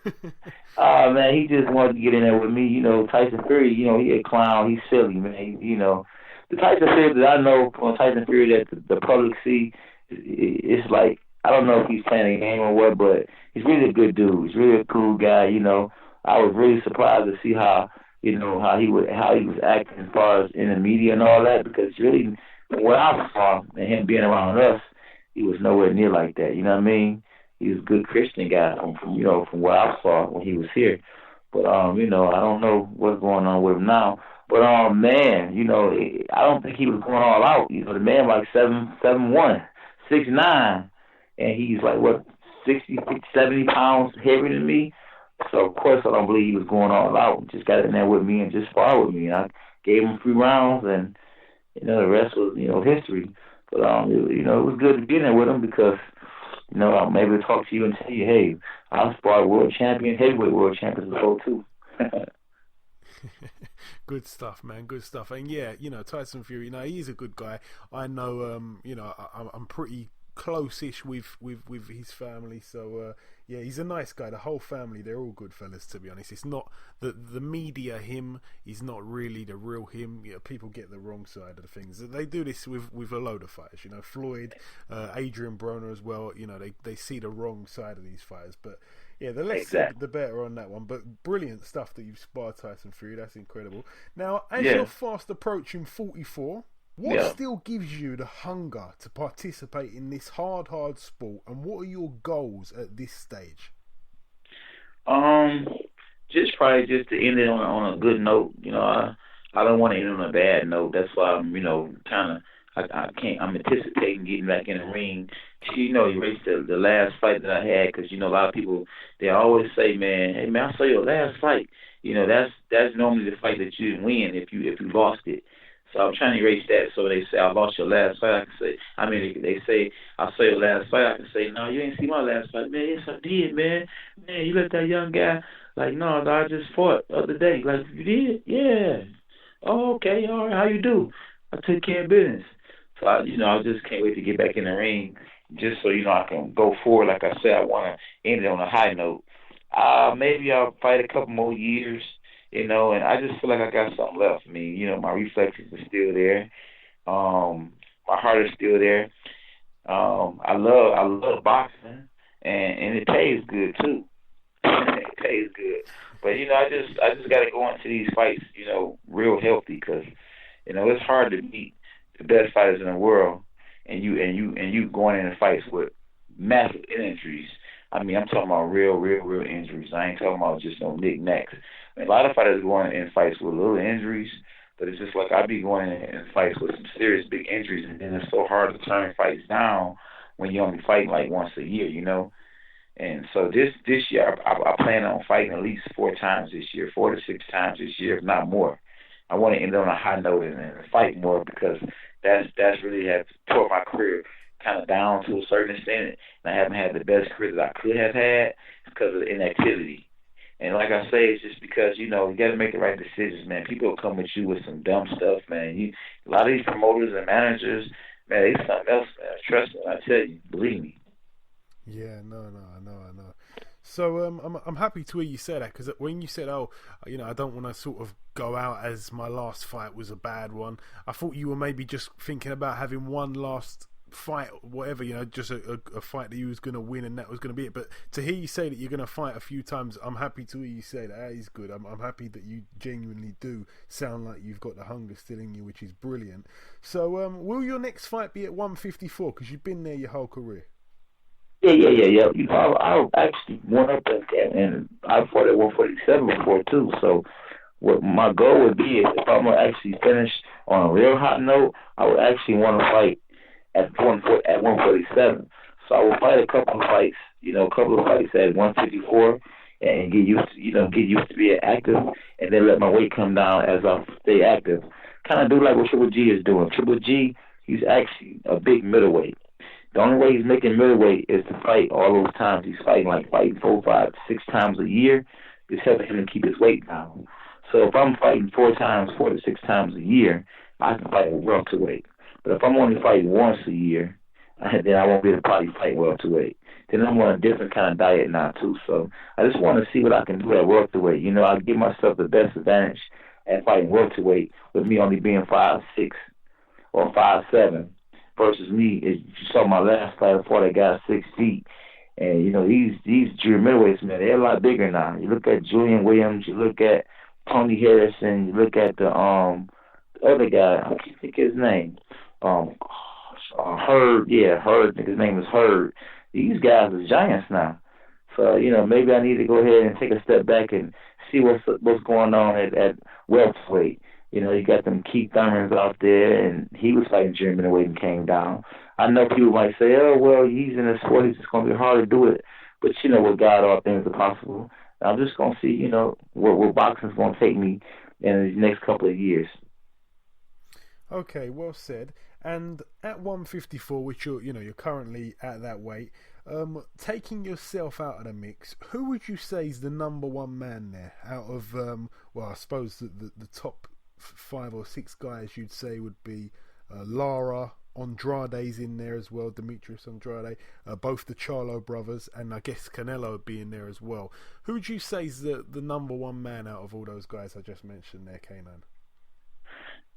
Man, he just wanted to get in there with me. Tyson Fury. He a clown. He's silly, man. The Tyson Fury that I know from Tyson Fury that the public see, it's like, I don't know if he's playing a game or what, but he's really a good dude. He's really a cool guy. I was really surprised to see how he was acting as far as in the media and all that, because really, from what I saw and him being around us, he was nowhere near like that. You know what I mean? He was a good Christian guy from what I saw when he was here. But I don't know what's going on with him now. But man, I don't think he was going all out. The man like 7'1", 6'9", and he's like 60, 70 pounds heavier than me. So of course I don't believe he was going all out. Just got in there with me and just sparred with me. And I gave him 3 rounds, and the rest was history. But it was good to be in there with him because I'm able to talk to you and tell you, hey, I sparred world champion, heavyweight world champions before too. Good stuff, man. Good stuff. And yeah, Tyson Fury, he's a good guy. I know, I'm pretty close-ish with his family, so yeah, he's a nice guy. The whole family, they're all good fellas, to be honest. It's not the media him is not really the real him. People get the wrong side of the things. They do this with a load of fighters, Floyd, Adrian Broner as well. They see the wrong side of these fighters, but yeah, the less said, the better on that one. But brilliant stuff that you've sparred Tyson Fury. That's incredible. Now, as you're fast approaching 44, what still gives you the hunger to participate in this hard sport, and what are your goals at this stage? Just probably just to end it on a good note. I don't want to end on a bad note. That's why I'm, I'm anticipating getting back in the ring. Erase the last fight that I had, because a lot of people, they always say, man, hey man, I saw your last fight. That's normally the fight that you didn't win if you lost it. So I'm trying to erase that. So they say I lost your last fight. I can say, they say I saw your last fight. I can say, no, you ain't see my last fight, man. Yes, I did, man. Man, you let that young guy, like, no, I just fought the other day. Like, you did? Yeah. Oh, okay. All right. How you do? I took care of business. So I just can't wait to get back in the ring, just so I can go forward. Like I said, I want to end it on a high note. Maybe I'll fight a couple more years. And I just feel like I got something left. My reflexes are still there. My heart is still there. I love boxing, and it pays good too. It pays good. But I just got to go into these fights, real healthy, because it's hard to beat the best fighters in the world, and you going into fights with massive injuries. I'm talking about real injuries. I ain't talking about just no knickknacks. A lot of fighters going in fights with little injuries, but it's just like I be going in fights with some serious big injuries, and then it's so hard to turn fights down when you only fight like once a year, And so this year, I plan on fighting at least 4 times this year, 4 to 6 times this year, if not more. I want to end on a high note and fight more, because that's really have tore my career kind of down to a certain extent, and I haven't had the best career that I could have had because of the inactivity. And like I say, it's just because, you got to make the right decisions, man. People will come at you with some dumb stuff, man. A lot of these promoters and managers, man, they something else, man. Trust me when I tell you. Believe me. Yeah, no, I know. So I'm happy to hear you say that, because when you said, I don't want to sort of go out as my last fight was a bad one, I thought you were maybe just thinking about having one last fight, whatever, just a fight that you was going to win and that was going to be it. But to hear you say that you're going to fight a few times, I'm happy to hear you say that. That is good. I'm happy that you genuinely do sound like you've got the hunger still in you, which is brilliant. So will your next fight be at 154, because you've been there your whole career? Yeah. I actually went up and I fought at 147 before too. So what my goal would be is, if I'm going to actually finish on a real hot note, I would actually want to fight at 147. So I will fight a couple of fights at 154 and get used to being active, and then let my weight come down as I stay active. Kind of do like what Triple G is doing. Triple G, he's actually a big middleweight. The only way he's making middleweight is to fight all those times he's fighting 4, 5, 6 times a year. It's helping him to keep his weight down. So if I'm fighting 4 to 6 times a year, I can fight a welterweight. But if I'm only fighting once a year, then I won't be able to probably fight welterweight. Then I'm on a different kind of diet now too. So I just want to see what I can do at welterweight. I give myself the best advantage at fighting welterweight, with me only being 5'6" or 5'7", versus me. As you saw my last fight, I fought a guy 6 feet. And these junior middleweights, man, they're a lot bigger now. You look at Julian Williams, you look at Tony Harrison, you look at the other guy, I can't think his name. Hurd, Hurd, his name is Hurd. These guys are giants now. So, maybe I need to go ahead and take a step back and see what's going on at welterweight. You know, you got them Keith Thurmans out there, and he was fighting Junior middleweight and came down. I know people might say, oh, well, he's in the sport, it's just going to be hard to do it. But, you know, with God, all things are possible. I'm just going to see, you know, where boxing's going to take me in the next couple of years. Okay, well said. And at 154, which you're currently at that weight, taking yourself out of the mix, who would you say is the number one man there? Out of, I suppose the top 5 or 6 guys you'd say would be Lara, Andrade's in there as well, Demetrius Andrade, both the Charlo brothers, and I guess Canelo would be in there as well. Who would you say is the number one man out of all those guys I just mentioned there, K9?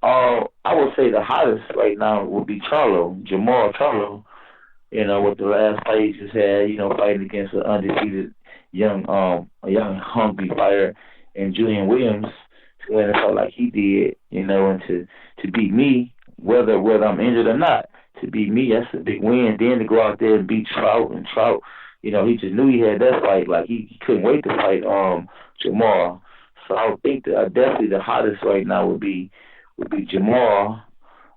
I would say the hottest right now would be Charlo, Jamal Charlo. You know, with the last fight he just had, you know, fighting against an undefeated young hungry fighter in Julian Williams, to win it out like he did, you know, and to beat me, whether I'm injured or not, to beat me, that's a big win. Then to go out there and beat Trout, you know, he just knew he had that fight. Like he couldn't wait to fight Jamal. So I would think that definitely the hottest right now would be Jamal.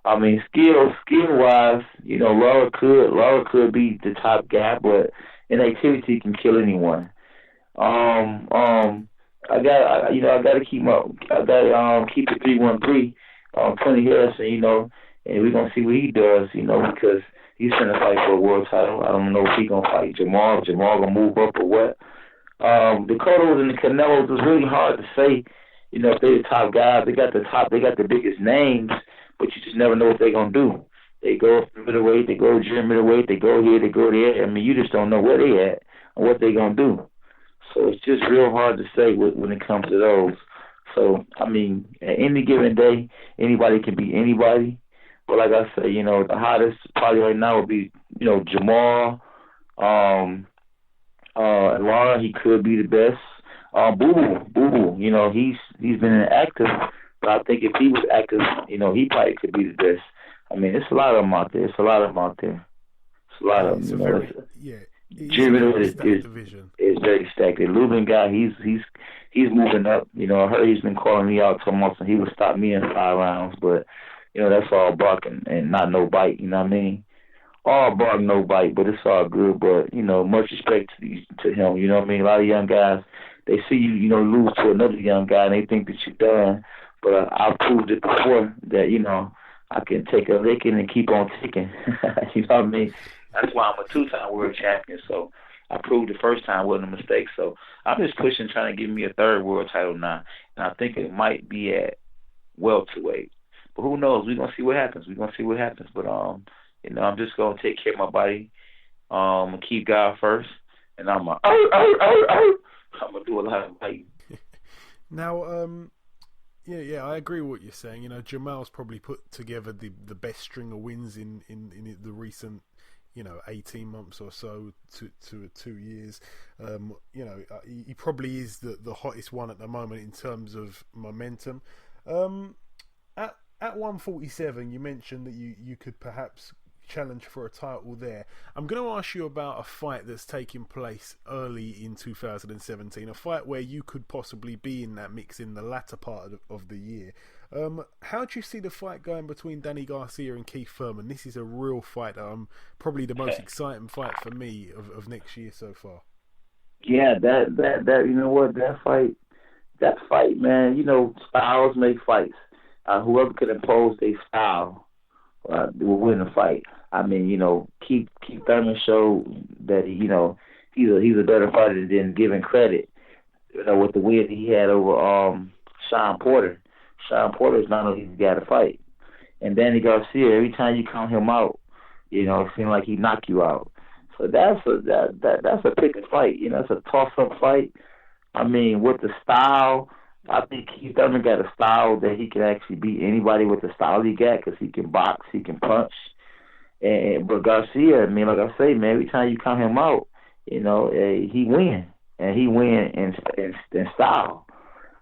I mean, skill wise, you know, Lara could be the top guy, but in activity he can kill anyone. I gotta keep up. I gotta keep it 313. Tony Harrison, you know, and we're gonna see what he does, you know, because he's gonna fight for a world title. I don't know if he's gonna fight Jamal. Jamal gonna move up or what. The Cottos and the Canelos is really hard to say. You know, if they're the top guys, they got the biggest names, but you just never know what they're gonna do. They go up to middleweight, they go to junior middleweight, they go here, they go there. I mean, you just don't know where they at and what they're gonna do. So it's just real hard to say when it comes to those. So, I mean, at any given day, anybody can beat anybody. But like I say, you know, the hottest probably right now would be, you know, Jamal. Lara, he could be the best. Boo Boo, you know, he's been inactive, but I think if he was active, you know, he probably could be the best. I mean, it's a lot of them out there. It's a lot of them. It's you a know, very, Jimmy is very stacked. The Lubin guy, he's moving up. You know, I heard he's been calling me out so much, and he would stop me in 5 rounds. But you know, that's all bark and not no bite. You know what I mean? All bark, no bite, but it's all good. But you know, much respect to him. You know what I mean? A lot of young guys, they see you, you know, lose to another young guy, and they think that you're done. But I've proved it before that, you know, I can take a licking and keep on ticking. You know what I mean? That's why I'm a 2-time world champion. So I proved the first time wasn't a mistake. So I'm just pushing, trying to give me a 3rd world title now. And I think it might be at welterweight. But who knows? We're going to see what happens. But, you know, I'm just going to take care of my body and keep God first. And I'm going to do a lot of fighting. Now, yeah, I agree with what you're saying. You know, Jamal's probably put together the best string of wins in the recent, you know, 18 months or so to 2 years. You know, he probably is the hottest one at the moment in terms of momentum. At 147, you mentioned that you could perhaps challenge for a title there. I'm going to ask you about a fight that's taking place early in 2017, a fight where you could possibly be in that mix in the latter part of the year. How do you see the fight going between Danny Garcia and Keith Thurman? This is a real fight. Probably the most exciting fight for me of next year so far. Yeah, that you know what, that fight, man, you know, styles make fights. Whoever could impose their style will win the fight. I mean, you know, Keith Thurman showed that, you know, he's a better fighter than given credit. You know, with the win he had over Sean Porter. Sean Porter is not only the guy to fight. And Danny Garcia, every time you count him out, you know, it seems like he knock you out. So that's a pick and fight. You know, it's a toss-up fight. I mean, with the style, I think Keith Thurman got a style that he can actually beat anybody with the style he got, because he can box, he can punch. But Garcia, I mean, like I say, man, every time you count him out, you know, he win. And he win in style.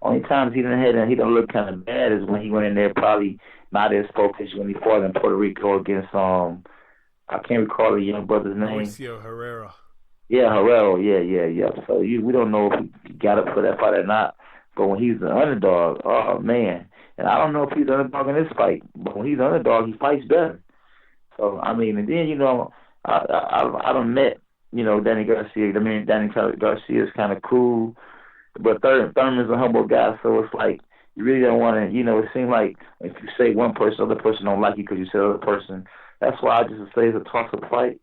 Only times he don't look kind of bad is when he went in there probably not as focused when he fought in Puerto Rico against, I can't recall the young brother's name. Mauricio Herrera. Yeah, Herrera, yeah. So we don't know if he got up for that fight or not. But when he's the underdog, oh man, And I don't know if he's underdog in this fight, but when he's underdog, he fights better. So, I mean, and then, I don't met, Danny Garcia. I mean, Danny Garcia is kind of cool, but Thurman's a humble guy, so it's like you really don't want to, it seems like if you say one person, other person don't like you because you said other person. That's why I just say it's a toss-up fight.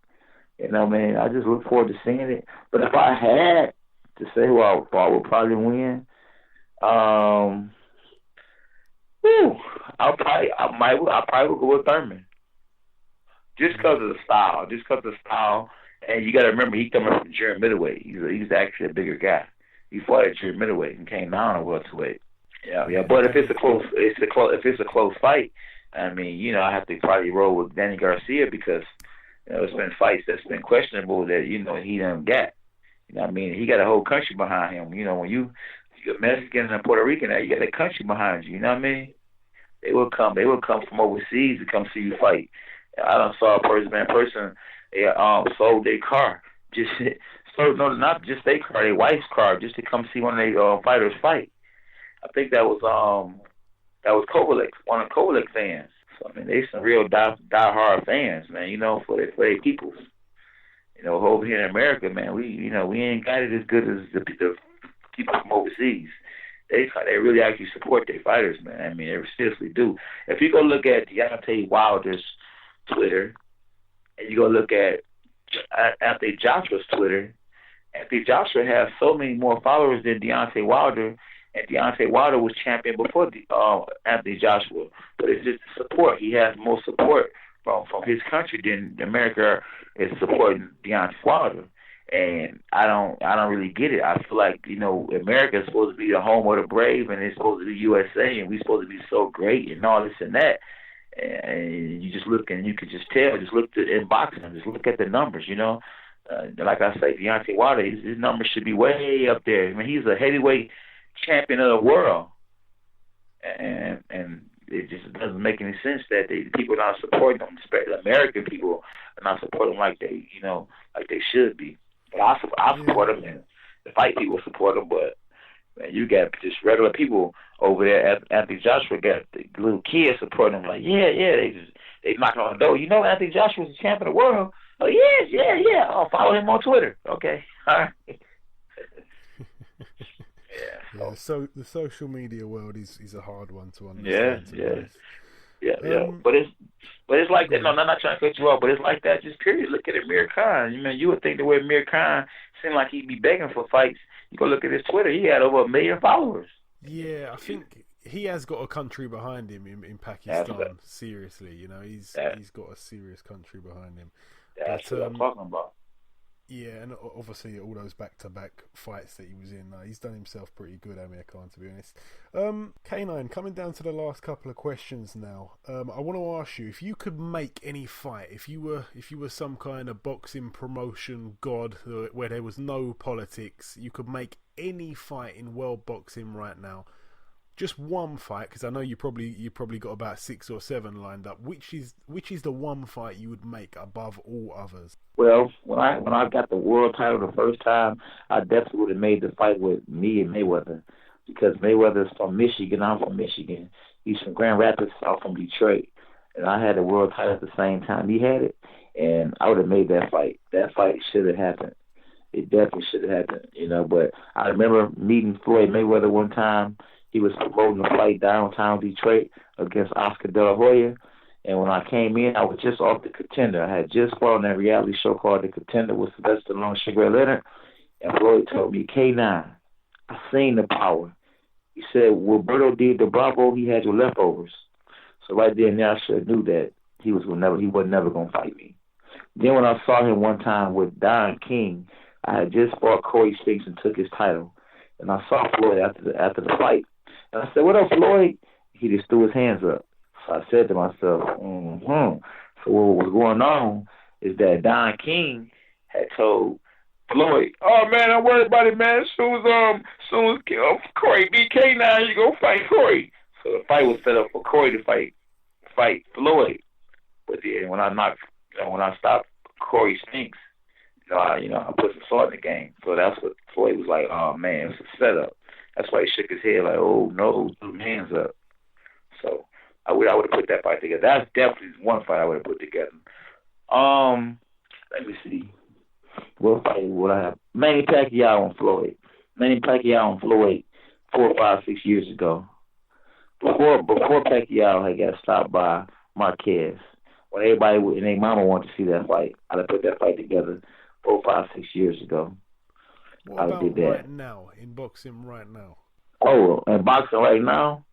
Man, I just look forward to seeing it. But if I had to say who I thought would probably win, I probably would go with Thurman. Just because of the style. And you got to remember, he's coming from junior middleweight. He's actually a bigger guy. He fought at junior middleweight and came down to welterweight. Yeah. But if it's a close fight, I mean, I have to probably roll with Danny Garcia because it's been fights that's been questionable that he done got. I mean, he got a whole country behind him. When you're Mexican and Puerto Rican, you got a country behind you. You know what I mean? They will come from overseas to come see you fight. I done saw a person sold their car not just their car, their wife's car, just to come see one of their fighters fight. I think that was Kovalev, one of Kovalev fans. So I mean, they some real die-hard fans, man. For their peoples. Over here in America, man, we ain't got it as good as the people from overseas. They really actually support their fighters, man. I mean, they seriously do. If you go look at Deontay Wilder's Twitter, and you go look at Anthony Joshua's Twitter, Anthony Joshua has so many more followers than Deontay Wilder, and Deontay Wilder was champion before Anthony Joshua. But it's just support. He has more support from his country than America is supporting Deontay Wilder. And I don't really get it. I feel like, America is supposed to be the home of the brave, and it's supposed to be USA, and we're supposed to be so great and all this and that. And you just look and you can just tell. Just look in boxing. Just look at the numbers. Like I say, Deontay Wilder, his numbers should be way up there. I mean, he's a heavyweight champion of the world, and it just doesn't make any sense that the people are not supporting him. Especially American people are not supporting him like they should be. But I support him, and the fight people support him. But man, you got just regular people over there. Anthony Joshua got the little kids supporting him. Like, they knock on the door. Anthony Joshua's the champion of the world. Oh yeah. I'll follow him on Twitter. Okay, all right. Yeah, so the social media world is a hard one to understand. Yeah. But it's like that. No, I'm not trying to cut you off, but it's like that. Just period. Look at Amir Khan. You would think the way Amir Khan seemed like he'd be begging for fights. You go look at his Twitter. He had over 1 million followers. Yeah, I think he has got a country behind him in Pakistan. Seriously, he's got a serious country behind him. That's what I'm talking about. Yeah, and obviously all those back-to-back fights that he was in, he's done himself pretty good, Amir Khan, to be honest. K9, coming down to the last couple of questions now. I want to ask you, if you could make any fight, if you were some kind of boxing promotion god where there was no politics, you could make any fight in world boxing right now. Just one fight, because I know you probably got about 6 or 7 lined up. Which is the one fight you would make above all others? Well, when I got the world title the first time, I definitely would have made the fight with me and Mayweather, because Mayweather's from Michigan. I'm from Michigan. He's from Grand Rapids. I'm from Detroit, and I had the world title at the same time he had it, and I would have made that fight. That fight should have happened. It definitely should have happened, But I remember meeting Floyd Mayweather one time. He was promoting a fight downtown Detroit against Oscar De La Hoya. And when I came in, I was just off The Contender. I had just fought on that reality show called The Contender with Sylvester Stallone, Sugar Ray Leonard. And Floyd told me, K9, I seen the power. He said, Roberto did the Bravo, he had your leftovers. So right there and there, I should have knew that he was never going to fight me. Then when I saw him one time with Don King, I had just fought Corey Spinks and took his title. And I saw Floyd after the fight. And I said, what up, Floyd? He just threw his hands up. So I said to myself, So what was going on is that Don King had told Floyd, oh, man, don't worry about it, man. As soon as Corey beat K9, you go fight Corey. So the fight was set up for Corey to fight Floyd. But then when I stopped Corey Spinks, I put some salt in the game. So that's what Floyd was like, oh, man, it's a setup. That's why he shook his head like, oh, no, threw hands up. So I would have put that fight together. That's definitely one fight I would have put together. Let me see. What fight would I have? Manny Pacquiao and Floyd. Manny Pacquiao and Floyd 4, 5, 6 years ago. Before Pacquiao had got stopped by Marquez. When everybody and their mama wanted to see that fight, I'd have put that fight together 4, 5, 6 years ago. What about right now, in boxing right now? Oh, in boxing right now?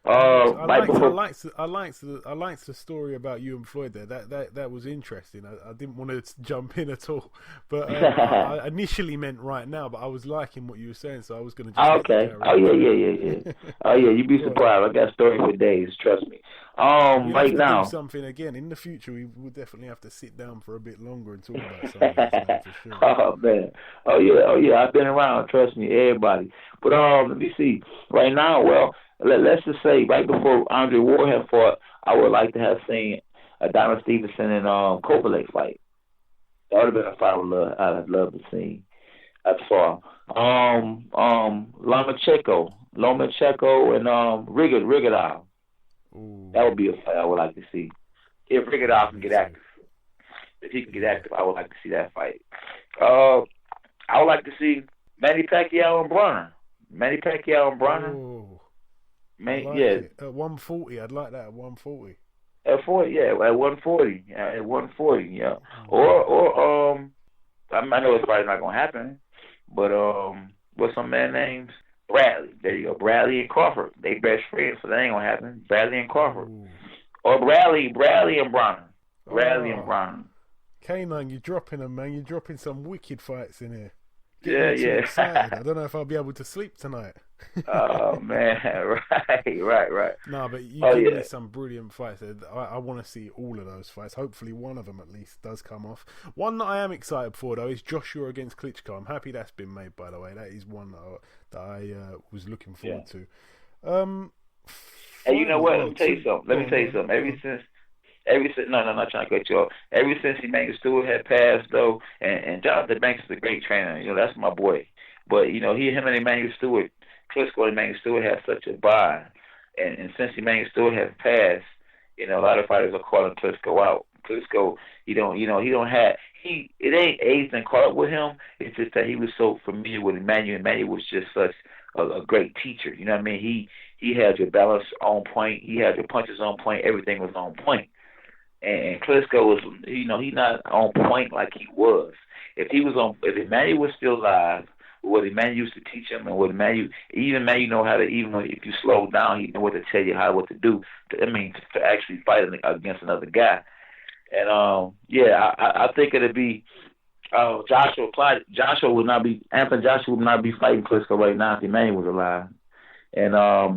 I liked the story about you and Floyd there. That was interesting. I didn't want to jump in at all, but I initially meant right now. But I was liking what you were saying, so I was going to. Okay. Oh yeah. Oh yeah. You'd be surprised. I got stories for days. Trust me. Right now. Do something again in the future. We will definitely have to sit down for a bit longer and talk about something for sure. Oh man. Oh yeah. I've been around. Trust me, everybody. But let me see. Right now, well. Let's just say right before Andre Ward had fought, I would like to have seen a Diamond Stevenson and Kovalev fight. That would have been a fight I'd have loved to see. That's far. Lomachenko and Rigondeaux. That would be a fight I would like to see. If Rigondeaux can get active. If he can get active, I would like to see that fight. I would like to see Manny Pacquiao and Bronner. At 140, I'd like that at 140. At 40, yeah, at 140, at 140, yeah. Or I know it's probably not gonna happen, but what's some man names? Bradley. There you go, Bradley and Crawford. They best friends, so that ain't gonna happen. Bradley and Crawford, or Bradley and Bronner. And Bronner. K9, you're dropping them, man. You're dropping some wicked fights in here. Yeah. Excited. I don't know if I'll be able to sleep tonight. Oh man, right. No, but you give me some brilliant fights. I want to see all of those fights. Hopefully, one of them at least does come off. One that I am excited for though is Joshua against Klitschko. I'm happy that's been made. By the way, that is one that I was looking forward to. Hey, you know what? Let me tell you something. Ever since no, not trying to cut you off. Ever since Emmanuel Stewart had passed though, and Jonathan Banks is a great trainer. You know, that's my boy. But you know, him and Emmanuel Stewart. Klitschko and Emmanuel Stewart have such a bond, and since Emmanuel Stewart has passed, you know, a lot of fighters are calling Klitschko out. Klitschko, it ain't age and caught up with him. It's just that he was so familiar with Emmanuel. Emmanuel was just such a great teacher. You know what I mean? He had your balance on point. He had your punches on point. Everything was on point. And Klitschko was, he's not on point like he was. If Emmanuel was still alive. What Emmanuel used to teach him, and what Emmanuel know how to, even if you slow down, he know what to tell you what to do. To actually fight against another guy. And I think it'd be Joshua would not be fighting Klitschko right now if Emmanuel was alive. And I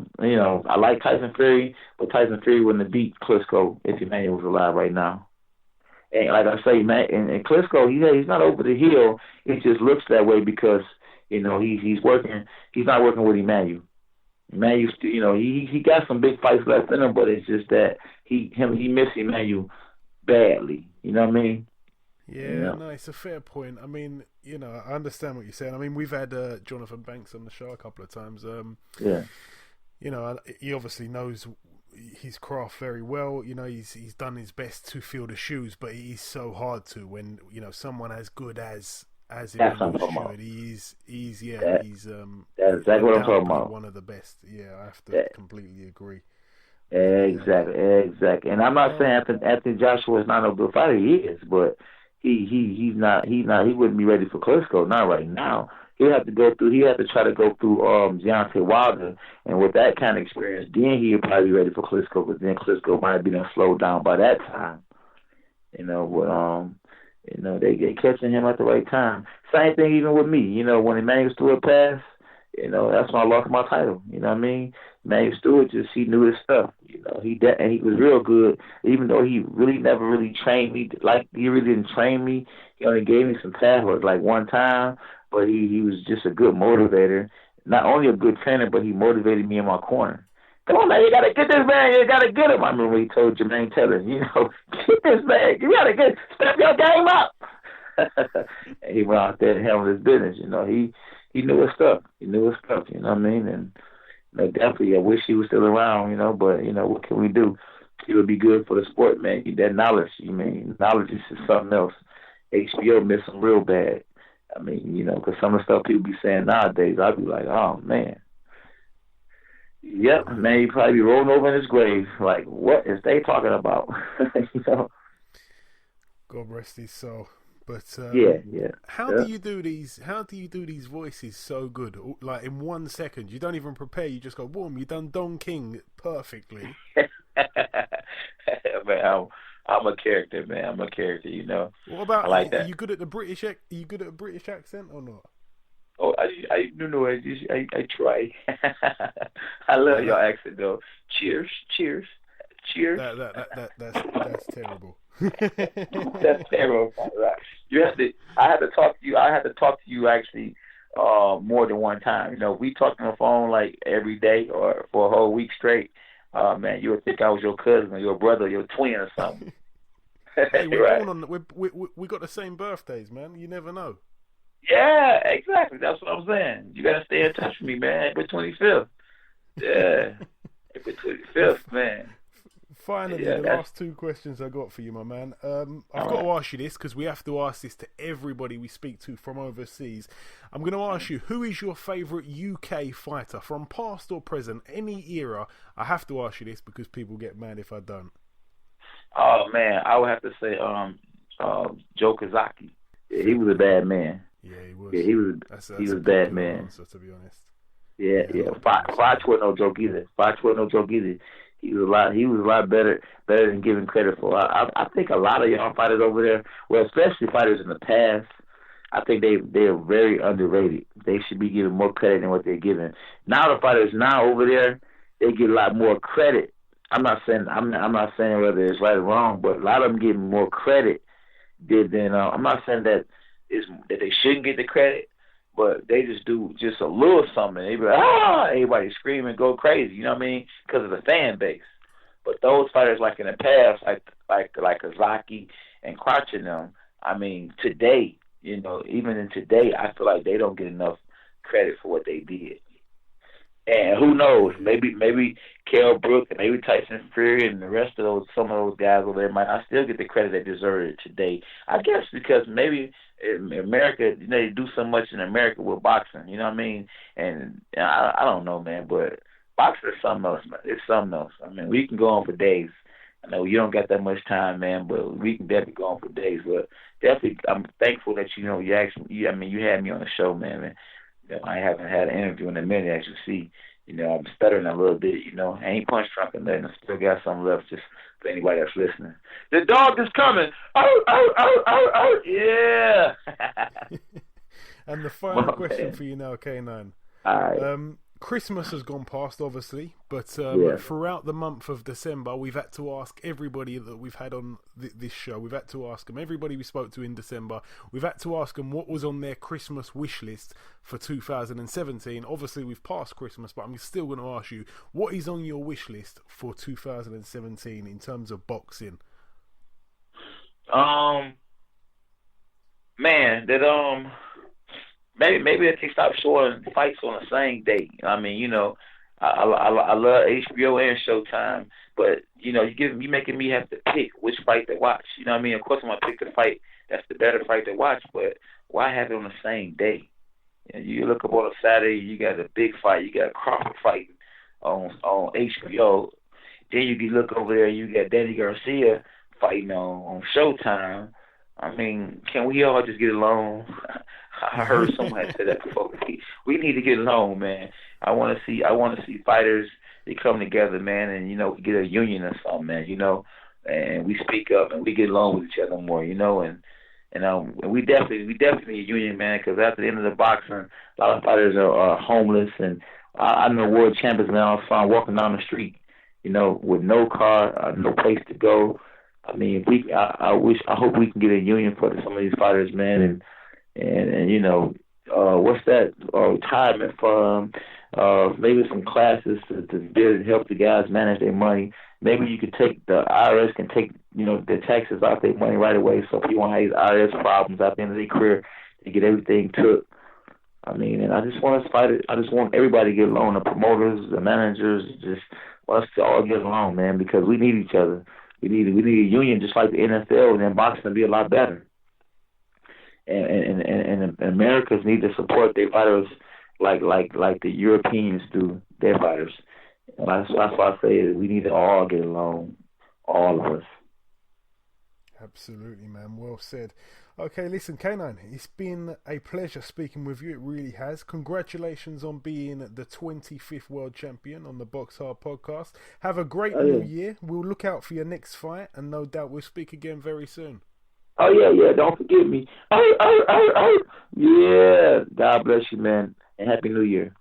like Tyson Fury, but Tyson Fury wouldn't have beat Klitschko if Emmanuel was alive right now. And like I say, man, and Klitschko, he's not over the hill. It just looks that way because. You know, he's working. He's not working with Emmanuel. Emmanuel, he got some big fights left in him, but it's just that he missed Emmanuel badly. You know what I mean? Yeah, no, it's a fair point. I mean, I understand what you're saying. I mean, we've had Jonathan Banks on the show a couple of times. He obviously knows his craft very well. You know, he's done his best to fill the shoes, but he's so hard to when someone as good as that's what I'm talking about. He's that's exactly what I'm talking about. One of the best. Yeah, I have to completely agree. Exactly. And I'm not saying Anthony Joshua is not a good fighter. He is, but he's not. He wouldn't be ready for Klitschko. Not right now. He'll have to go through. He had to try to go through Deontay Wilder, and with that kind of experience, then he'll probably be ready for Klitschko. But then Klitschko might have been slowed down by that time. They get catching him at the right time. Same thing even with me. When Emmanuel Stewart passed, that's when I lost my title. You know what I mean? Emmanuel Stewart he knew his stuff. And he was real good. Even though he really never really trained me, like he really didn't train me. He only gave me some pad work like one time, but he was just a good motivator. Not only a good trainer, but he motivated me in my corner. Come on, man, you got to get this man. You got to get him. I remember when he told Jermaine Taylor, get this man. You got to step your game up. And he went out there and handled his business. He knew his stuff. You know what I mean? And, definitely, I wish he was still around, but, what can we do? It would be good for the sport, man. That knowledge, knowledge is just something else. HBO missed him real bad. Because some of the stuff people be saying nowadays, I'd be like, oh, man. Yep, man, he'd probably be rolling over in his grave. Like, what is they talking about? God rest his soul. But yeah. How do you do these? How do you do these voices so good? Like in 1 second, you don't even prepare. You just go, boom! You done Don King perfectly. Man, I'm a character, man. I'm a character. What about? I like that. Are you good at the British? Are you good at a British accent or not? Oh, I don't know. I try. I love your accent though. Cheers. That's terrible. That's terrible. I had to talk to you actually more than one time. We talked on the phone like every day or for a whole week straight. Man, you would think I was your cousin or your brother, your twin or something. Hey, we're right. born on we got the same birthdays, man. You never know. Yeah, exactly. That's what I'm saying. You gotta stay in touch with me, man. April 25th. Yeah, April 25th, man. Finally, the last two questions I got for you, my man. I've got to ask you this because we have to ask this to everybody we speak to from overseas. I'm going to ask you, who is your favourite UK fighter from past or present, any era? I have to ask you this because people get mad if I don't. Oh man, I would have to say Joe Kazaki. Yeah, he was a bad man. Yeah, he was. Yeah, he was a bad man. Answer, to be honest. Yeah. Foch wasn't no joke either. He was a lot better than given credit for. I think a lot of y'all fighters over there, well, especially fighters in the past, I think they are very underrated. They should be given more credit than what they're given. Now the fighters over there, they get a lot more credit. I'm not saying whether it's right or wrong, but a lot of them get more credit than I'm not saying that they shouldn't get the credit, but they just do just a little something. They be like, everybody scream and go crazy, you know what I mean? Because of the fan base. But those fighters like in the past, like Kazaki and Crotch and them, today, even in today, I feel like they don't get enough credit for what they did. And who knows? Maybe Kell Brook and maybe Tyson Fury and the rest of some of those guys over there might not still get the credit they deserve today. I guess because maybe in America, they do so much in America with boxing. You know what I mean? And I don't know, man. But boxing is something else, man. It's something else. We can go on for days. I know you don't got that much time, man, but we can definitely go on for days. But definitely, I'm thankful that you had me on the show, man. I haven't had an interview in a minute, as you see. I'm stuttering a little bit, I ain't punch drunk or nothing. I still got some left just for anybody that's listening. The dog is coming. Oh, yeah. And the final question for you now, K9. All right. Christmas has gone past, obviously, but throughout the month of December, we've had to ask everybody that we've had on this show, we've had to ask them, everybody we spoke to in December, we've had to ask them what was on their Christmas wish list for 2017. Obviously, we've passed Christmas, but I'm still going to ask you, what is on your wish list for 2017 in terms of boxing? Man, that Maybe if they stop showing fights on the same day. I love HBO and Showtime, but you making me have to pick which fight to watch. You know what I mean? Of course, I'm gonna pick the fight that's the better fight to watch, but why have it on the same day? You look up on a Saturday, you got a big fight, you got Crawford fighting on HBO. Then you look over there, you got Danny Garcia fighting on Showtime. Can we all just get along? I heard someone say that before. We need to get along, man. I want to see fighters. They come together, man, and we get a union or something, man. And we speak up and we get along with each other more, and we definitely need a union, man. Because after the end of the boxing, a lot of fighters are homeless, and I know world champions now I found walking down the street, with no car, no place to go. I hope we can get a union for some of these fighters, man, and what's that? Retirement fund, maybe some classes to build and help the guys manage their money. Maybe you could the IRS can take, their taxes out their money right away, so people won't have these IRS problems at the end of their career. They get everything took. I mean, and I just want us to fight it. I just want everybody to get along, the promoters, the managers, just want us to all get along, man, because we need each other. We need a union just like the NFL, and then boxing will be a lot better. And Americans need to support their fighters like the Europeans do their fighters. And that's why I say we need to all get along, all of us. Absolutely, man. Well said. Okay, listen, K9, it's been a pleasure speaking with you. It really has. Congratulations on being the 25th world champion on the BoxHard podcast. Have a great new year. We'll look out for your next fight, and no doubt we'll speak again very soon. Oh, yeah. Don't forget me. Yeah. God bless you, man. And Happy New Year.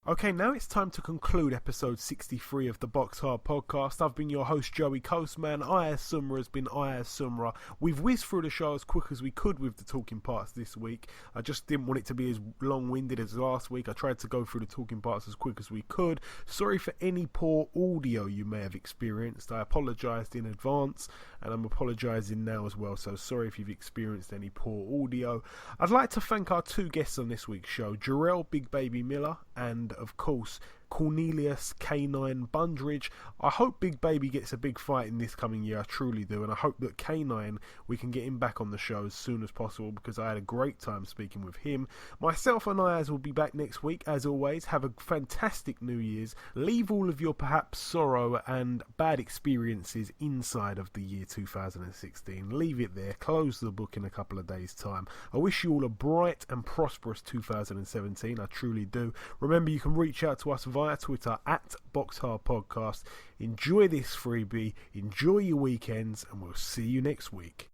Okay, now it's time to conclude episode 63 of the BoxHard podcast. I've been your host, Joey Coastman. Ayaz Sumra has been Ayaz Sumra. We've whizzed through the show as quick as we could with the talking parts this week. I just didn't want it to be as long-winded as last week. I tried to go through the talking parts as quick as we could. Sorry for any poor audio you may have experienced. I apologised in advance, and I'm apologising now as well. So sorry if you've experienced any poor audio. I'd like to thank our two guests on this week's show, Jarrell Big Baby Miller and, of course, Cornelius K9 Bundrage. I hope Big Baby gets a big fight in this coming year. I truly do, and I hope that K9, we can get him back on the show as soon as possible, because I had a great time speaking with him. Myself and Ayaz will be back next week. As always, have a fantastic New Year's. Leave all of your perhaps sorrow and bad experiences inside of the year 2016. Leave it there. Close the book in a couple of days' time. I wish you all a bright and prosperous 2017. I truly do. Remember, you can reach out to us via Twitter at BoxHard Podcast. Enjoy this freebie, enjoy your weekends, and we'll see you next week.